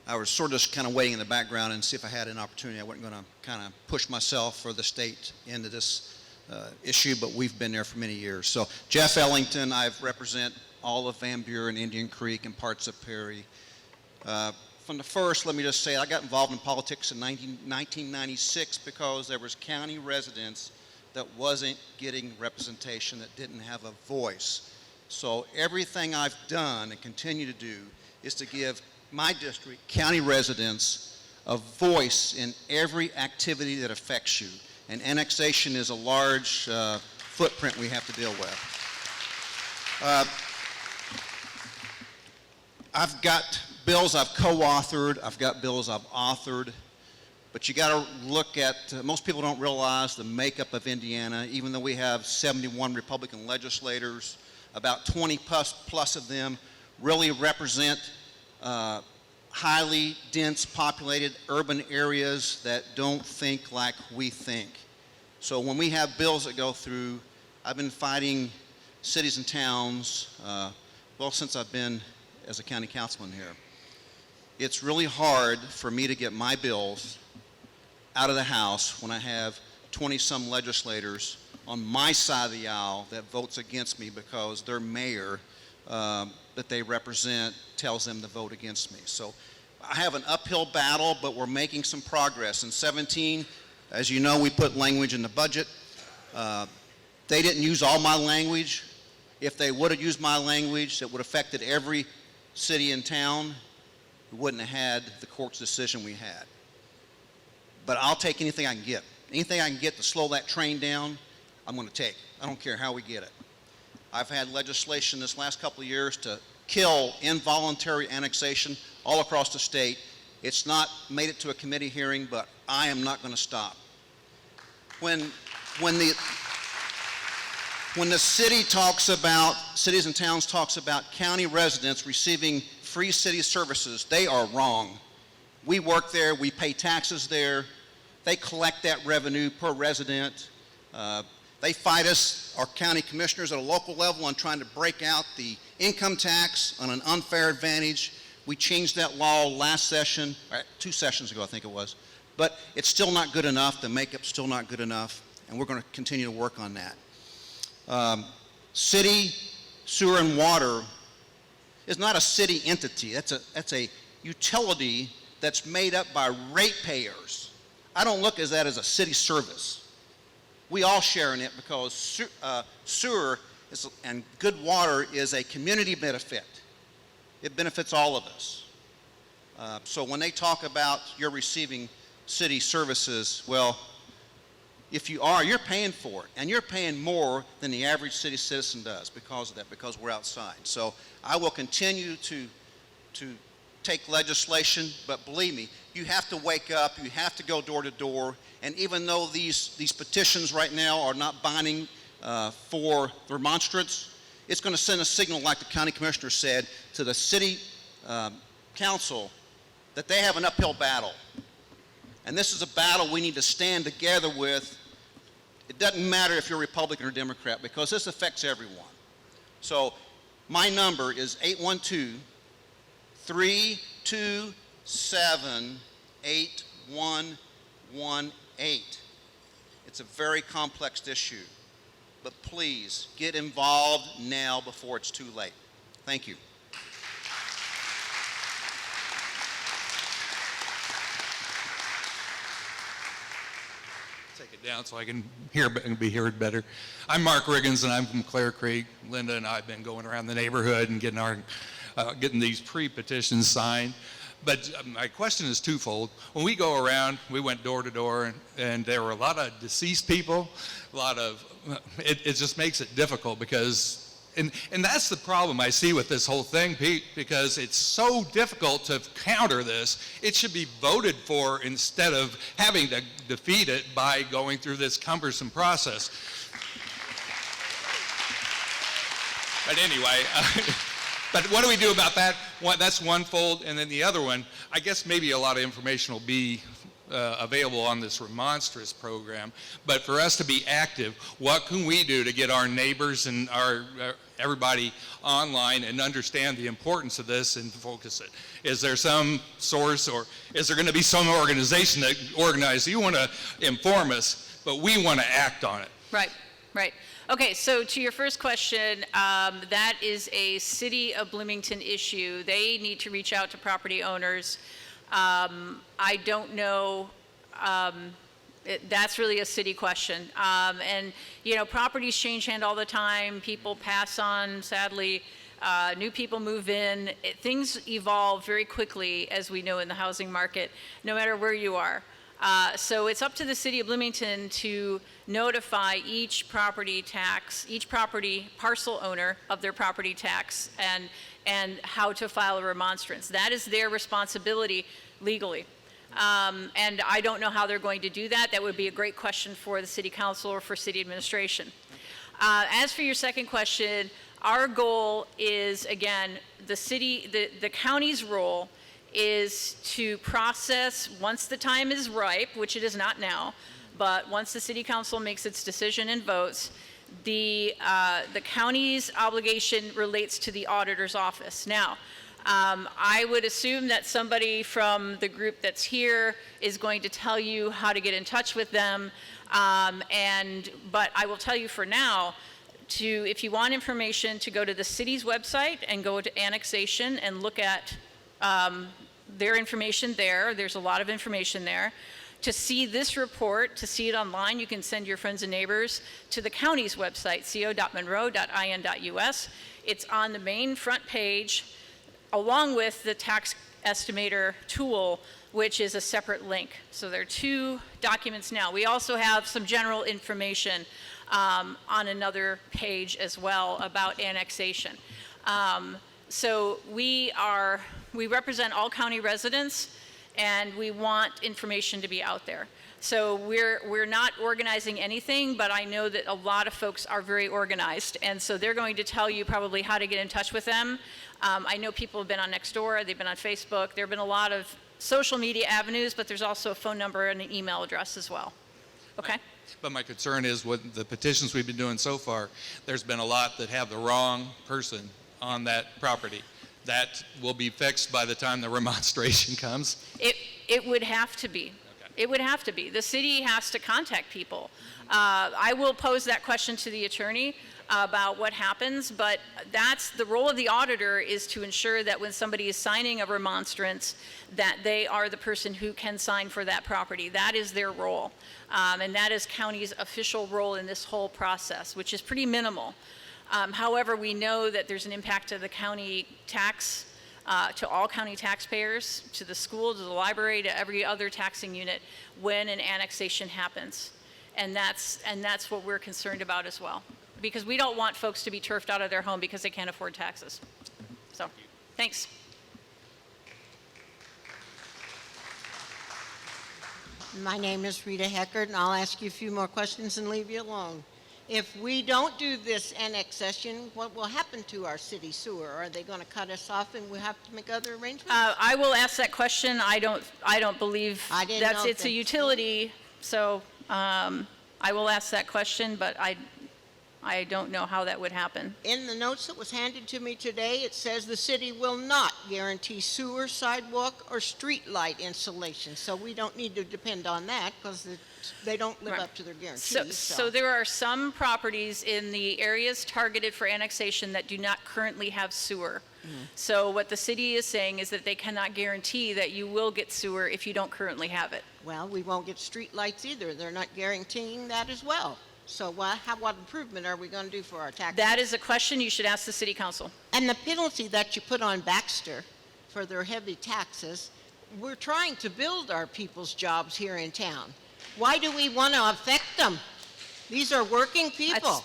I was sort of just kind of waiting in the background and see if I had an opportunity. I wasn't going to kind of push myself or the state into this issue, but we've been there for many years. So Jeff Ellington, I represent all of Van Buren, Indian Creek, and parts of Perry. From the first, let me just say, I got involved in politics in 1996 because there was county residents that wasn't getting representation, that didn't have a voice. So everything I've done and continue to do is to give my district, county residents, a voice in every activity that affects you. And annexation is a large footprint we have to deal with. I've got bills I've co-authored, I've got bills I've authored, but you got to look at, most people don't realize the makeup of Indiana. Even though we have 71 Republican legislators, about 20 plus of them really represent highly dense populated urban areas that don't think like we think. So when we have bills that go through, I've been fighting cities and towns, well, since I've been as a county councilman here. It's really hard for me to get my bills out of the House when I have 20-some legislators on my side of the aisle that votes against me because their mayor that they represent tells them to vote against me. So I have an uphill battle, but we're making some progress. In 17, as you know, we put language in the budget. They didn't use all my language. If they would have used my language that would have affected every city and town, we wouldn't have had the court's decision we had. But I'll take anything I can get. Anything I can get to slow that train down, I'm going to take. I don't care how we get it. I've had legislation this last couple of years to kill involuntary annexation all across the state. It's not made it to a committee hearing, but I am not going to stop. When the city talks about, cities and towns talks about county residents receiving free city services, they are wrong. We work there, we pay taxes there, they collect that revenue per resident. They fight us, our county commissioners at a local level, on trying to break out the income tax on an unfair advantage. We changed that law last session, 2 sessions ago I think it was, but it's still not good enough, the makeup's still not good enough, and we're going to continue to work on that. City, sewer, and water is not a city entity. That's a utility that's made up by ratepayers. I don't look at that as a city service. We all share in it because sewer and good water is a community benefit. It benefits all of us. So when they talk about you're receiving city services, well, if you are, you're paying for it, and you're paying more than the average city citizen does because of that, because we're outside. So I will continue to take legislation, but believe me, you have to wake up, you have to go door to door, and even though these petitions right now are not binding for the remonstrance, it's going to send a signal, like the county commissioner said, to the city council that they have an uphill battle. And this is a battle we need to stand together with. It doesn't matter if you're Republican or Democrat, because this affects everyone. So my number is 812-327-8118. It's a very complex issue, but please get involved now before it's too late. Thank you. Take it down so I can be heard better. I'm Mark Riggins, and I'm from Clare Creek. Linda and I have been going around the neighborhood and getting these pre-petitions signed. But my question is twofold. When we go around, we went door to door, and there were a lot of deceased people. It just makes it difficult because. And that's the problem I see with this whole thing, Pete, because it's so difficult to counter this. It should be voted for instead of having to defeat it by going through this cumbersome process. But anyway, but what do we do about that? That's one fold, and then the other one, I guess maybe a lot of information will be available on this remonstrance program, but for us to be active, what can we do to get our neighbors and our everybody online and understand the importance of this and focus it? Is there some source, or is there going to be some organization that organizes, you want to inform us, but we want to act on it? Right, right. Okay, so to your first question, that is a City of Bloomington issue. They need to reach out to property owners. I don't know, that's really a city question. And, you know, properties change hand all the time. People pass on, sadly. New people move in. Things evolve very quickly, as we know in the housing market, no matter where you are. So it's up to the City of Bloomington to notify each property parcel owner of their property tax and how to file a remonstrance. That is their responsibility legally. And I don't know how they're going to do that. That would be a great question for the City Council or for City Administration. As for your second question, our goal is, again, the county's role is to process, once the time is ripe, which it is not now, but once the City Council makes its decision and votes, the county's obligation relates to the auditor's office. Now, I would assume that somebody from the group that's here is going to tell you how to get in touch with them, but I will tell you for now, if you want information, to go to the city's website and go to Annexation and look at their information there. There's a lot of information there. To see this report, to see it online, you can send your friends and neighbors to the county's website, co.monroe.in.us. It's on the main front page, along with the tax estimator tool, which is a separate link. So there are two documents now. We also have some general information on another page as well about annexation. So we represent all county residents, and we want information to be out there. So we're not organizing anything, but I know that a lot of folks are very organized, and so they're going to tell you probably how to get in touch with them. I know people have been on Nextdoor, they've been on Facebook. There have been a lot of social media avenues, but there's also a phone number and an email address as well. Okay? But my concern is with the petitions we've been doing so far, there's been a lot that have the wrong person on that property. That will be fixed by the time the remonstration comes. It would have to be. Okay. It would have to be. The city has to contact people. I will pose that question to the attorney about what happens, but that's the role of the auditor, is to ensure that when somebody is signing a remonstrance, that they are the person who can sign for that property. That is their role. And that is county's official role in this whole process, which is pretty minimal. However, we know that there's an impact to the county tax, to all county taxpayers, to the school, to the library, to every other taxing unit when an annexation happens. And that's what we're concerned about as well, because we don't want folks to be turfed out of their home because they can't afford taxes. So, thanks. My name is Rita Heckard, and I'll ask you a few more questions and leave you alone. If we don't do this annexation, what will happen to our city sewer? Are they going to cut us off and we have to make other arrangements? I will ask that question. I don't believe it's a utility, so I will ask that question, but I don't know how that would happen. In the notes that was handed to me today, it says the city will not guarantee sewer, sidewalk, or street light installation. So we don't need to depend on that because they don't live up to their guarantees. So there are some properties in the areas targeted for annexation that do not currently have sewer. So what the city is saying is that they cannot guarantee that you will get sewer if you don't currently have it. Well, we won't get street lights either. They're not guaranteeing that as well. So what improvement are we going to do for our taxes? That is a question you should ask the city council. And the penalty that you put on Baxter for their heavy taxes, we're trying to build our people's jobs here in town. Why do we want to affect them? These are working people.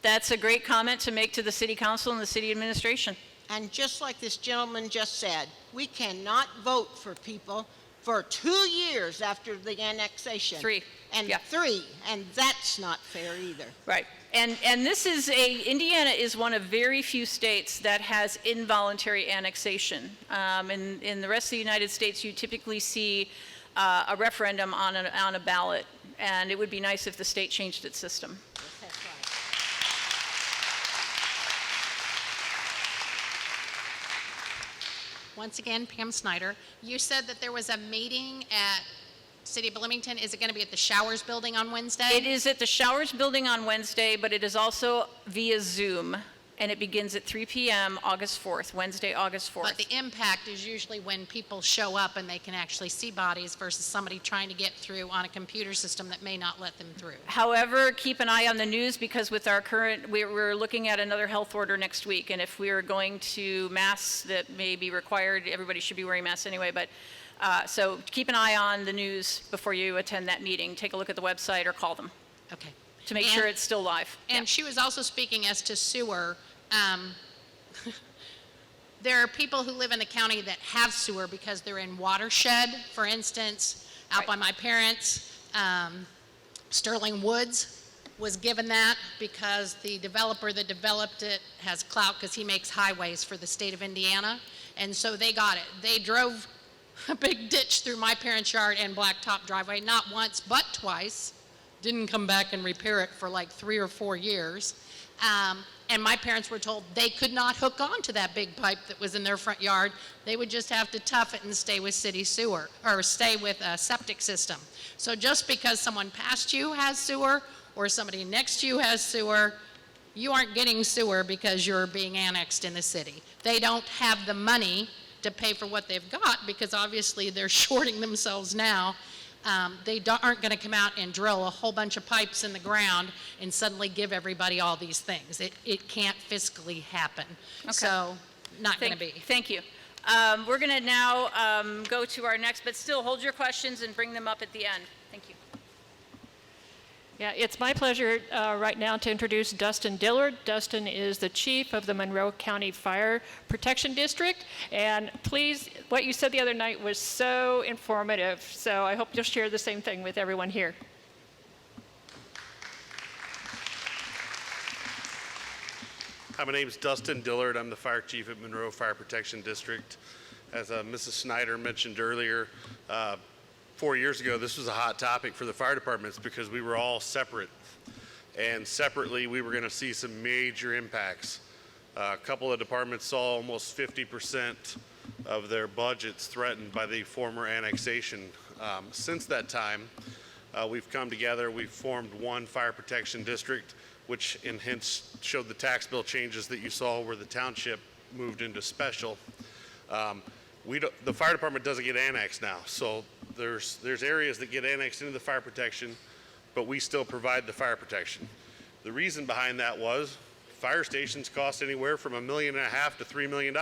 That's a great comment to make to the city council and the city administration. And just like this gentleman just said, we cannot vote for people for 2 years after the annexation. 3. And 3, and that's not fair either. Right. And this is Indiana is one of very few states that has involuntary annexation. In the rest of the United States, you typically see a referendum on a ballot. And it would be nice if the state changed its system. Once again, Pam Snyder. You said that there was a meeting at City of Bloomington. Is it going to be at the Showers Building on Wednesday? It is at the Showers Building on Wednesday, but it is also via Zoom, and it begins at 3 p.m. August 4th, Wednesday, August 4th. But the impact is usually when people show up and they can actually see bodies versus somebody trying to get through on a computer system that may not let them through. However, keep an eye on the news, because with our current, we're looking at another health order next week, and if we're going to masks that may be required, everybody should be wearing masks anyway, but so keep an eye on the news before you attend that meeting. Take a look at the website or call them. Okay. To make sure it's still live. And she was also speaking as to sewer. There are people who live in the county that have sewer because they're in watershed. For instance, out by my parents, Sterling Woods was given that because the developer that developed it has clout because he makes highways for the state of Indiana. And so they got it. They drove a big ditch through my parents' yard and blacktop driveway, not once, but twice. Didn't come back and repair it for like 3 or 4 years. And my parents were told they could not hook on to that big pipe that was in their front yard. They would just have to tough it and stay with city sewer, or stay with a septic system. So just because someone past you has sewer, or somebody next to you has sewer, you aren't getting sewer because you're being annexed in the city. They don't have the money to pay for what they've got because obviously they're shorting themselves now. They aren't going to come out and drill a whole bunch of pipes in the ground and suddenly give everybody all these things. It can't fiscally happen. Okay. So, not going to be. Thank you. We're going to now go to our next, but still hold your questions and bring them up at the end. Thank you. Yeah, it's my pleasure right now to introduce Dustin Dillard. Dustin is the chief of the Monroe County Fire Protection District. And please, what you said the other night was so informative. So I hope you'll share the same thing with everyone here. Hi, my name is Dustin Dillard. I'm the fire chief at Monroe Fire Protection District. As Mrs. Snyder mentioned earlier, 4 years ago, this was a hot topic for the fire departments because we were all separate. And separately, we were going to see some major impacts. A couple of departments saw almost 50% of their budgets threatened by the former annexation. Since that time, we've come together, we've formed one fire protection district, which and hence showed the tax bill changes that you saw where the township moved into special. The fire department doesn't get annexed now, so there's areas that get annexed into the fire protection, but we still provide the fire protection. The reason behind that was fire stations cost anywhere from $1.5 million to $3 million.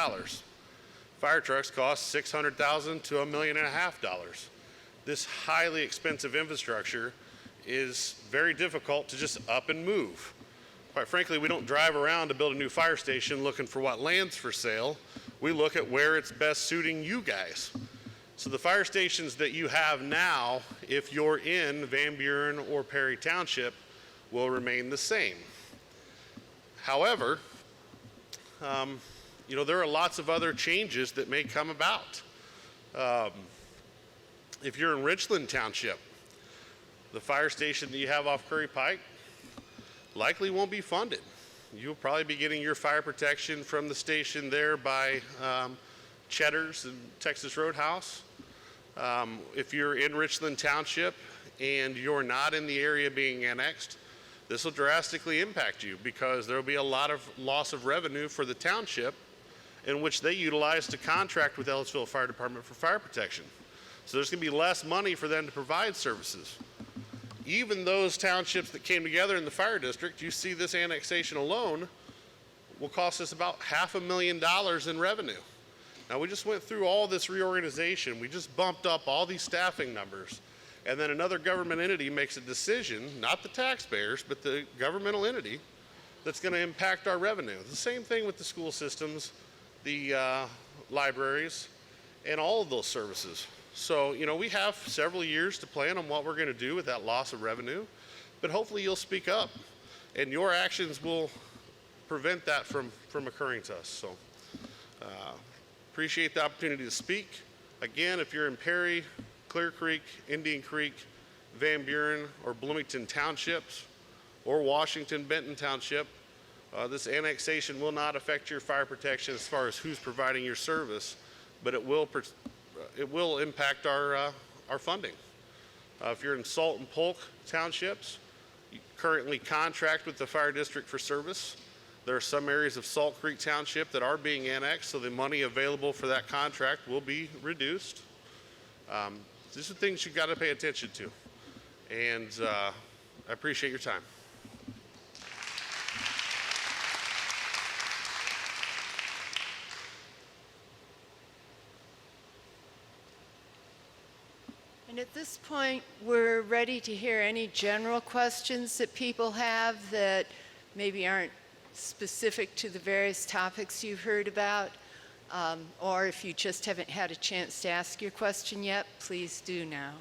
Fire trucks cost $600,000 to $1.5 million. This highly expensive infrastructure is very difficult to just up and move. Quite frankly, we don't drive around to build a new fire station looking for what land's for sale. We look at where it's best suiting you guys. So the fire stations that you have now, if you're in Van Buren or Perry Township, will remain the same. However, there are lots of other changes that may come about. If you're in Richland Township, the fire station that you have off Curry Pike likely won't be funded. You'll probably be getting your fire protection from the station there by Cheddar's and Texas Roadhouse. If you're in Richland Township and you're not in the area being annexed, this will drastically impact you because there will be a lot of loss of revenue for the township in which they utilize to contract with Ellisville Fire Department for fire protection. So there's going to be less money for them to provide services. Even those townships that came together in the fire district, you see this annexation alone will cost us about $500,000 in revenue. Now, we just went through all this reorganization. We just bumped up all these staffing numbers. And then another government entity makes a decision, not the taxpayers, but the governmental entity, that's going to impact our revenue. The same thing with the school systems, the libraries, and all of those services. So, we have several years to plan on what we're going to do with that loss of revenue, but hopefully you'll speak up, and your actions will prevent that from occurring to us. So, appreciate the opportunity to speak. Again, if you're in Perry, Clear Creek, Indian Creek, Van Buren, or Bloomington Townships, or Washington Benton Township, this annexation will not affect your fire protection as far as who's providing your service, but it will impact our funding. If you're in Salt and Polk Townships, you currently contract with the fire district for service. There are some areas of Salt Creek Township that are being annexed, so the money available for that contract will be reduced. These are things you've got to pay attention to, and I appreciate your time. And at this point, we're ready to hear any general questions that people have that maybe aren't specific to the various topics you've heard about. Or if you just haven't had a chance to ask your question yet, please do now.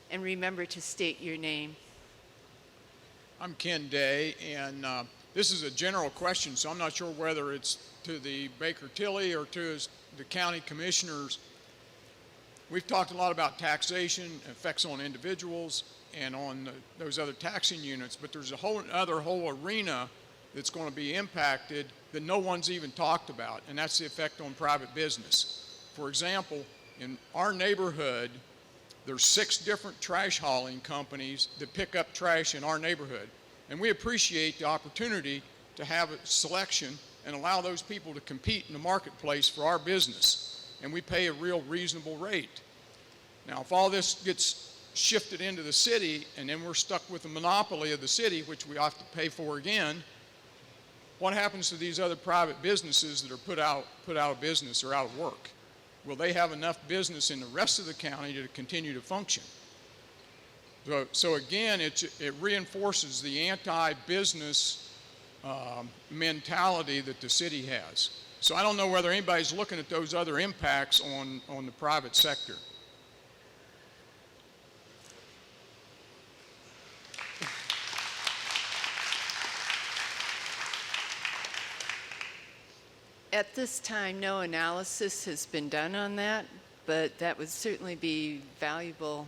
And remember to state your name. I'm Ken Day, and this is a general question, so I'm not sure whether it's to the Baker Tilly or to the county commissioners. We've talked a lot about taxation, effects on individuals, and on those other taxing units, but there's a whole arena that's going to be impacted that no one's even talked about, and that's the effect on private business. For example, in our neighborhood, there's 6 different trash hauling companies that pick up trash in our neighborhood, and we appreciate the opportunity to have a selection and allow those people to compete in the marketplace for our business, and we pay a real reasonable rate. Now, if all this gets shifted into the city and then we're stuck with the monopoly of the city, which we have to pay for again, what happens to these other private businesses that are put out of business or out of work? Will they have enough business in the rest of the county to continue to function? So again, it reinforces the anti-business mentality that the city has. So I don't know whether anybody's looking at those other impacts on the private sector. At this time, no analysis has been done on that, but that would certainly be valuable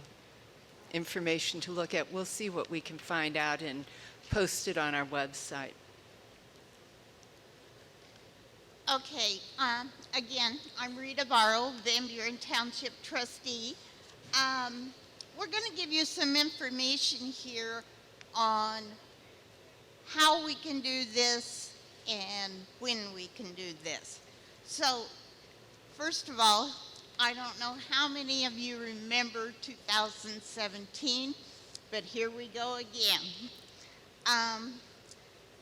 information to look at. We'll see what we can find out and post it on our website. Okay, again, I'm Rita Barrow, Van Buren Township trustee. We're going to give you some information here on how we can do this and when we can do this. So, first of all, I don't know how many of you remember 2017, but here we go again.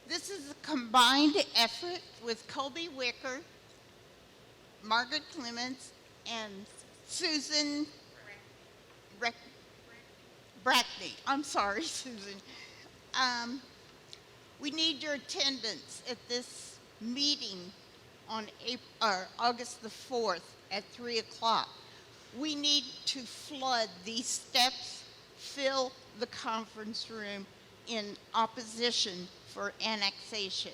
This is a combined effort with Colby Wicker, Margaret Clements, and Susan Brackney. I'm sorry, Susan. We need your attendance at this meeting on August the 4th at 3 o'clock. We need to flood these steps, fill the conference room in opposition for annexation.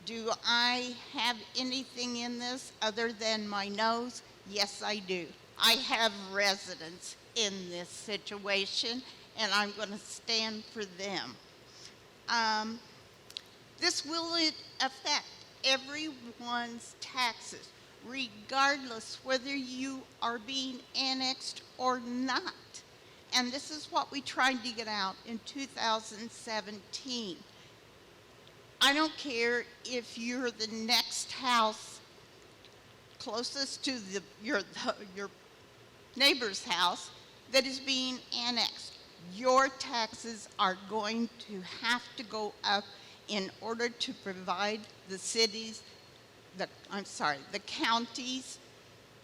Do I have anything in this other than my nose? Yes, I do. I have residents in this situation, and I'm going to stand for them. This will affect everyone's taxes, regardless whether you are being annexed or not. And this is what we tried to get out in 2017. I don't care if you're the next house closest to your neighbor's house that is being annexed. Your taxes are going to have to go up in order to provide the county's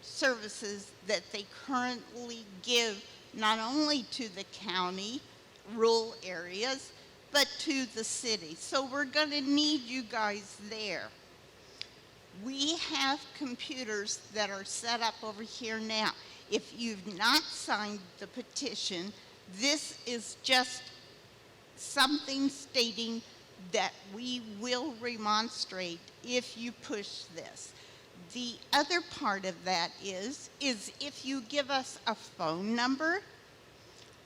services that they currently give not only to the county, rural areas, but to the city. So we're going to need you guys there. We have computers that are set up over here now. If you've not signed the petition, this is just something stating that we will remonstrate if you push this. The other part of that is if you give us a phone number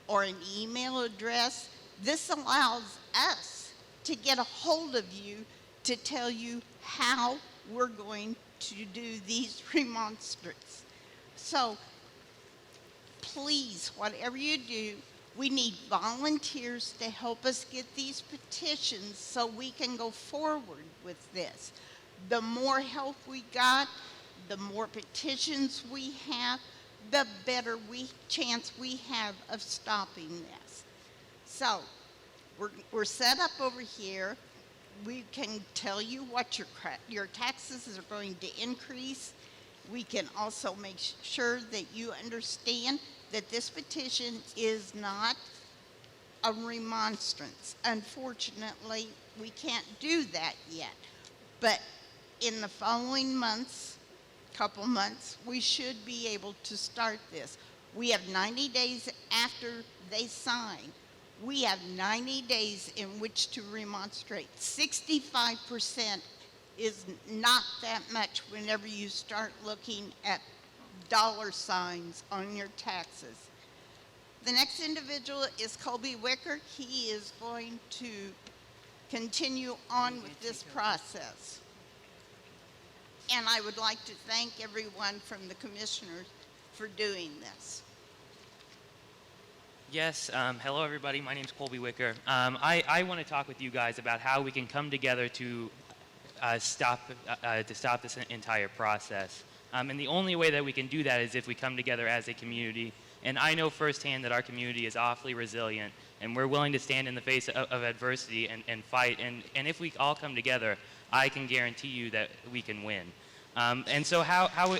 or an email address, this allows us to get a hold of you to tell you how we're going to do these remonstrants. So please, whatever you do, we need volunteers to help us get these petitions so we can go forward with this. The more help we got, the more petitions we have, the better chance we have of stopping this. So we're set up over here. We can tell you what your taxes are going to increase. We can also make sure that you understand that this petition is not a remonstrance. Unfortunately, we can't do that yet. But in the following months, couple months, we should be able to start this. We have 90 days after they sign. We have 90 days in which to remonstrate. 65% is not that much whenever you start looking at dollar signs on your taxes. The next individual is Colby Wicker. He is going to continue on with this process. And I would like to thank everyone from the commissioners for doing this. Yes, hello everybody, my name is Colby Wicker. I want to talk with you guys about how we can come together to stop this entire process. And the only way that we can do that is if we come together as a community. And I know firsthand that our community is awfully resilient, and we're willing to stand in the face of adversity and fight. And if we all come together, I can guarantee you that we can win. And so how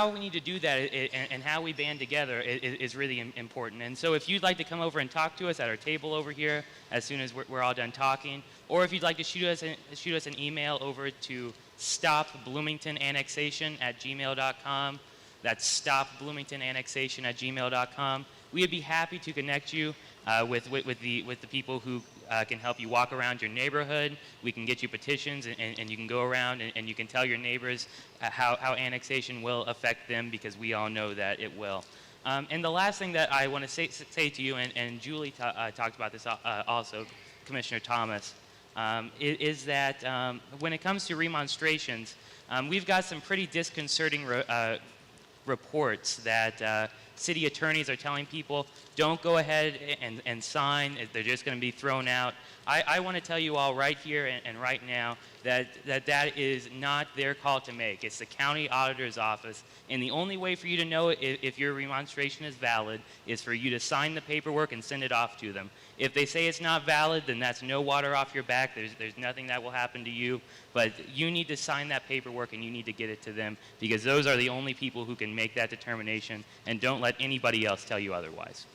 we need to do that and how we band together is really important. And so if you'd like to come over and talk to us at our table over here as soon as we're all done talking, or if you'd like to shoot us an email over to stopbloomingtonannexation@gmail.com, that's stopbloomingtonannexation@gmail.com, we would be happy to connect you with the people who can help you walk around your neighborhood. We can get you petitions, and you can go around and you can tell your neighbors how annexation will affect them, because we all know that it will. And the last thing that I want to say to you, and Julie talked about this also, Commissioner Thomas, is that when it comes to remonstrations, we've got some pretty disconcerting reports that city attorneys are telling people, don't go ahead and sign, they're just going to be thrown out. I want to tell you all right here and right now that is not their call to make. It's the county auditor's office, and the only way for you to know if your remonstration is valid is for you to sign the paperwork and send it off to them. If they say it's not valid, then that's no water off your back. There's nothing that will happen to you, but you need to sign that paperwork and you need to get it to them, because those are the only people who can make that determination, and don't let anybody else tell you otherwise.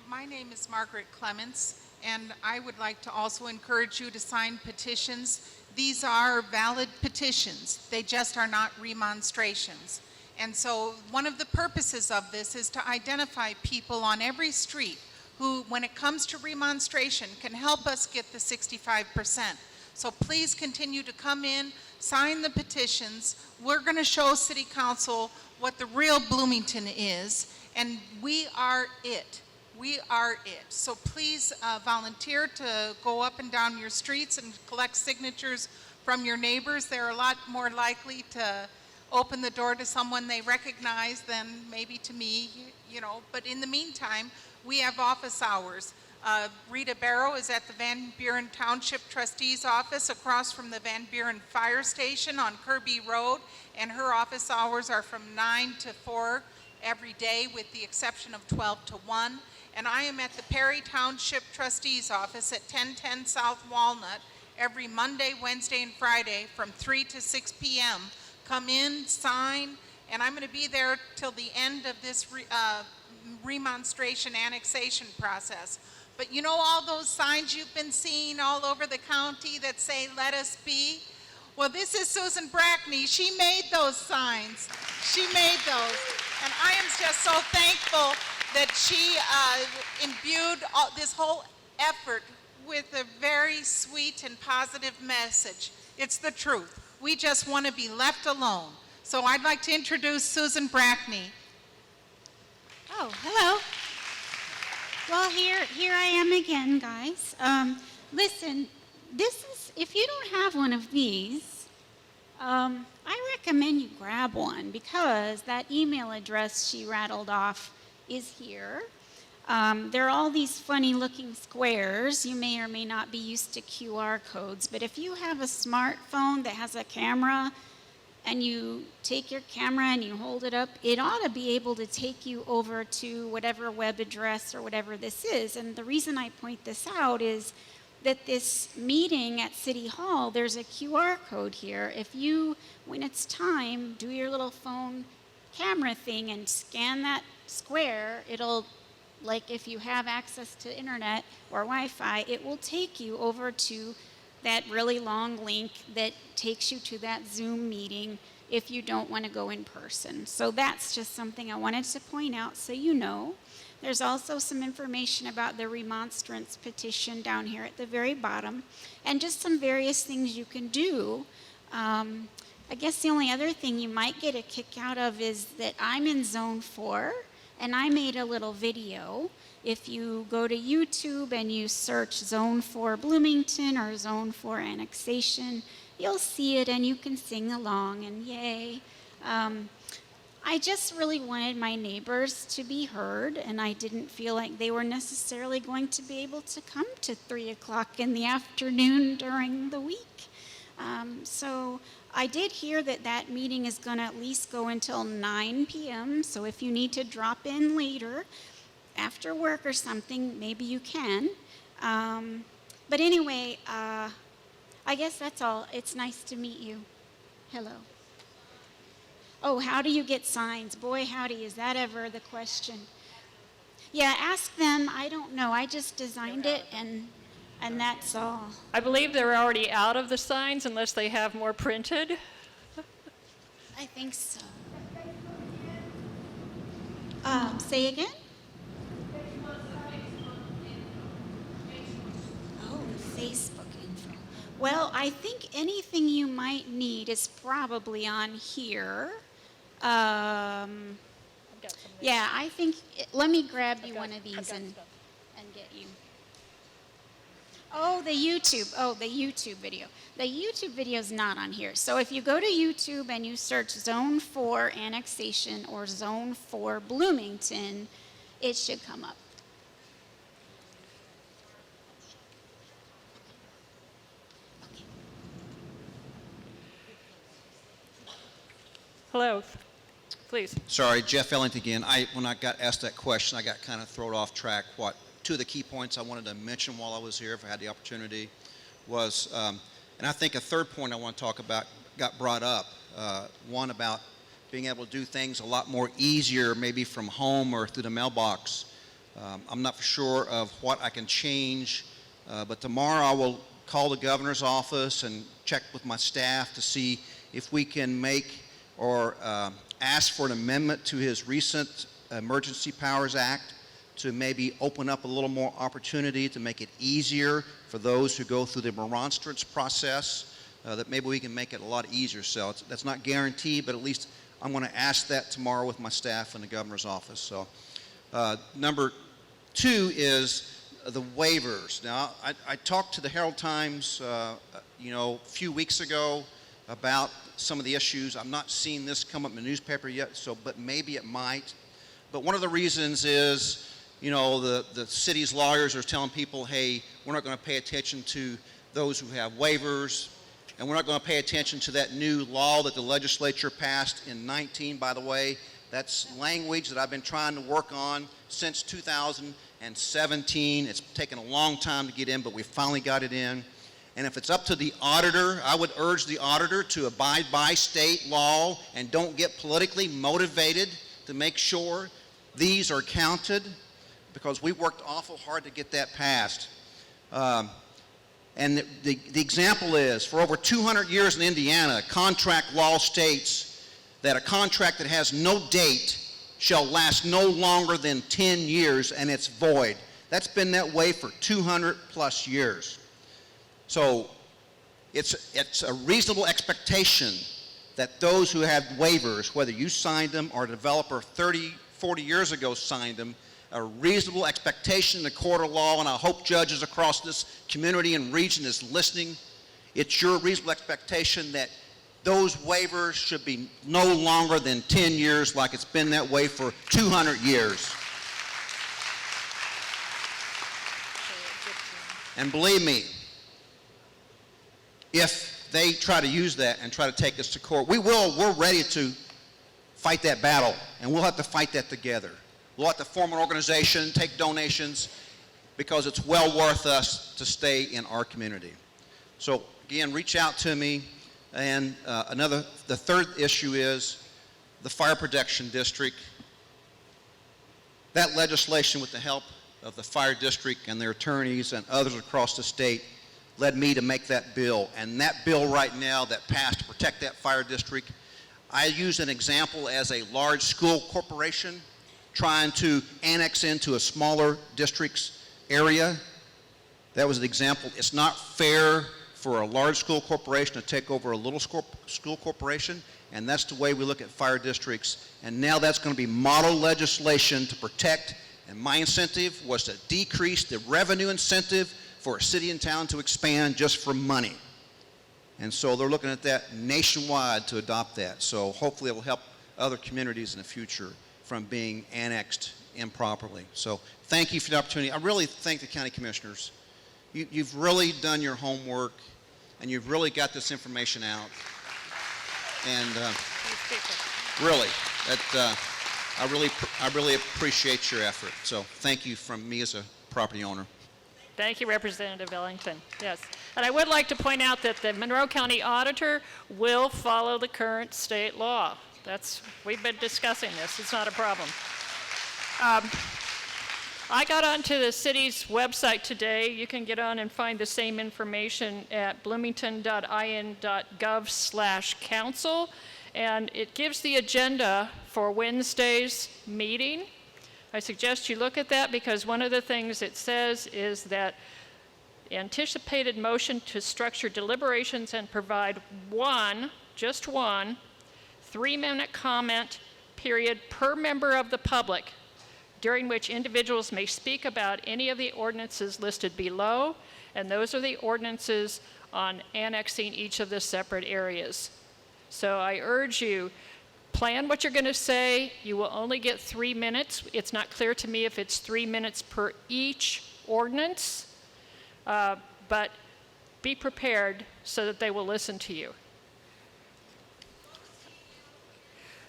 My name is Margaret Clements, and I would like to also encourage you to sign petitions. These are valid petitions. They just are not remonstrations. And so one of the purposes of this is to identify people on every street who, when it comes to remonstration, can help us get the 65%. So please continue to come in, sign the petitions. We're going to show City Council what the real Bloomington is, and we are it. We are it. So please volunteer to go up and down your streets and collect signatures from your neighbors. They're a lot more likely to open the door to someone they recognize than maybe to me, you know. But in the meantime, we have office hours. Rita Barrow is at the Van Buren Township Trustee's office across from the Van Buren Fire Station on Kirby Road, and her office hours are from 9 to 4 every day, with the exception of 12 to 1. And I am at the Perry Township Trustee's office at 1010 South Walnut every Monday, Wednesday, and Friday from 3 to 6 p.m. Come in, sign, and I'm going to be there till the end of this remonstration annexation process. But you know all those signs you've been seeing all over the county that say, "Let us be"? Well, this is Susan Brackney. She made those signs. She made those. And I am just so thankful that she imbued this whole effort with a very sweet and positive message. It's the truth. We just want to be left alone. So I'd like to introduce Susan Brackney. Oh, hello. Well, here I am again, guys. Listen, if you don't have one of these, I recommend you grab one because that email address she rattled off is here. There are all these funny looking squares. You may or may not be used to QR codes, but if you have a smartphone that has a camera and you take your camera and you hold it up, it ought to be able to take you over to whatever web address or whatever this is. And the reason I point this out is that this meeting at City Hall, there's a QR code here. If you, when it's time, do your little phone camera thing and scan that square, it'll, like if you have access to internet or Wi-Fi, it will take you over to that really long link that takes you to that Zoom meeting if you don't want to go in person. So that's just something I wanted to point out so you know. There's also some information about the remonstrance petition down here at the very bottom, and just some various things you can do. I guess the only other thing you might get a kick out of is that I'm in Zone 4, and I made a little video. If you go to YouTube and you search Zone 4 Bloomington or Zone 4 Annexation, you'll see it and you can sing along, and yay. I just really wanted my neighbors to be heard, and I didn't feel like they were necessarily going to be able to come to 3 o'clock in the afternoon during the week. So I did hear that that meeting is going to at least go until 9 p.m., so if you need to drop in later, after work or something, maybe you can. But anyway, I guess that's all. It's nice to meet you. Hello. Oh, how do you get signs? Boy, howdy, is that ever the question? Yeah, ask them. I don't know. I just designed it, and that's all. I believe they're already out of the signs unless they have more printed. I think so. Say again? Oh, Facebook info. Well, I think anything you might need is probably on here. Yeah, I think, let me grab you one of these and get you. Oh, the YouTube video. The YouTube video is not on here. So if you go to YouTube and you search Zone 4 Annexation or Zone 4 Bloomington, it should come up. Hello, please. Sorry, Jeff Ellington again. When I got asked that question, I got kind of thrown off track. Two of the key points I wanted to mention while I was here, if I had the opportunity, was, and I think a third point I want to talk about got brought up. One about being able to do things a lot more easier, maybe from home or through the mailbox. I'm not sure of what I can change, but tomorrow I will call the governor's office and check with my staff to see if we can make or ask for an amendment to his recent Emergency Powers Act to maybe open up a little more opportunity to make it easier for those who go through the remonstrance process, that maybe we can make it a lot easier. So that's not guaranteed, but at least I'm going to ask that tomorrow with my staff in the governor's office. So number two is the waivers. Now, I talked to the Herald Times, a few weeks ago about some of the issues. I'm not seeing this come up in the newspaper yet, but maybe it might. But one of the reasons is, the city's lawyers are telling people, hey, we're not going to pay attention to those who have waivers, and we're not going to pay attention to that new law that the legislature passed in 19, by the way. That's language that I've been trying to work on since 2017. It's taken a long time to get in, but we finally got it in. And if it's up to the auditor, I would urge the auditor to abide by state law and don't get politically motivated to make sure these are counted, because we worked awful hard to get that passed. And the example is, for over 200 years in Indiana, contract law states that a contract that has no date shall last no longer than 10 years and it's void. That's been that way for 200 plus years. So it's a reasonable expectation that those who have waivers, whether you signed them or a developer 30, 40 years ago signed them, a reasonable expectation in the court of law, and I hope judges across this community and region is listening, it's your reasonable expectation that those waivers should be no longer than 10 years like it's been that way for 200 years. And believe me, if they try to use that and try to take us to court, we're ready to fight that battle, and we'll have to fight that together. We'll have to form an organization, take donations, because it's well worth us to stay in our community. So again, reach out to me. And the third issue is the fire protection district. That legislation, with the help of the fire district and their attorneys and others across the state, led me to make that bill. And that bill right now that passed to protect that fire district, I use an example as a large school corporation trying to annex into a smaller district's area. That was an example. It's not fair for a large school corporation to take over a little school corporation, and that's the way we look at fire districts. And now that's going to be model legislation to protect, and my incentive was to decrease the revenue incentive for a city and town to expand just for money. And so they're looking at that nationwide to adopt that. So hopefully it will help other communities in the future from being annexed improperly. So thank you for the opportunity. I really thank the county commissioners. You've really done your homework, and you've really got this information out. And really, I really appreciate your effort. So thank you from me as a property owner. Thank you, Representative Ellington. Yes. And I would like to point out that the Monroe County Auditor will follow the current state law. We've been discussing this. It's not a problem. I got onto the city's website today. You can get on and find the same information at bloomington.in.gov/council. And it gives the agenda for Wednesday's meeting. I suggest you look at that because one of the things it says is that anticipated motion to structure deliberations and provide just one, 3-minute comment period per member of the public, during which individuals may speak about any of the ordinances listed below, and those are the ordinances on annexing each of the separate areas. So I urge you, plan what you're going to say. You will only get 3 minutes. It's not clear to me if it's 3 minutes per each ordinance, but be prepared so that they will listen to you.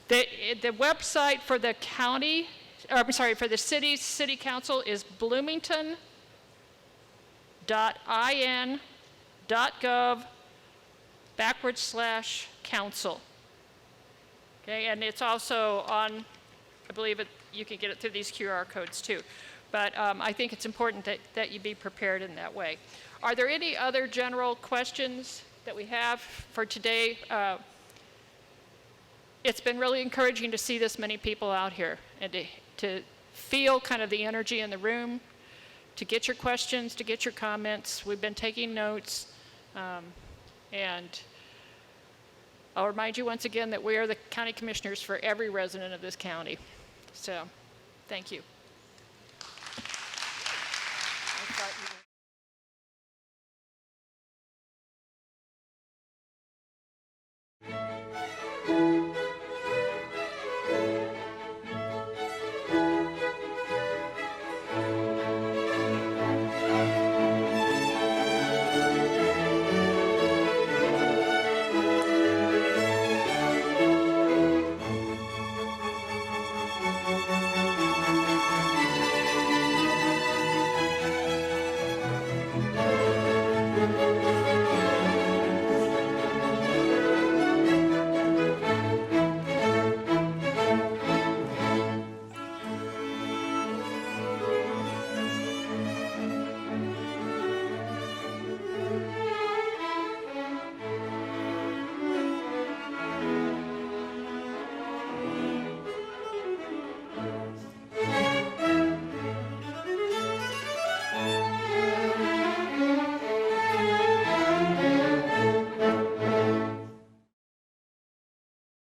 The website for the county, for the city council is bloomington.in.gov/council. Okay, and it's also on, I believe you can get it through these QR codes too. But I think it's important that you be prepared in that way. Are there any other general questions that we have for today? It's been really encouraging to see this many people out here and to feel kind of the energy in the room, to get your questions, to get your comments. We've been taking notes, and I'll remind you once again that we are the county commissioners for every resident of this county. So, thank you.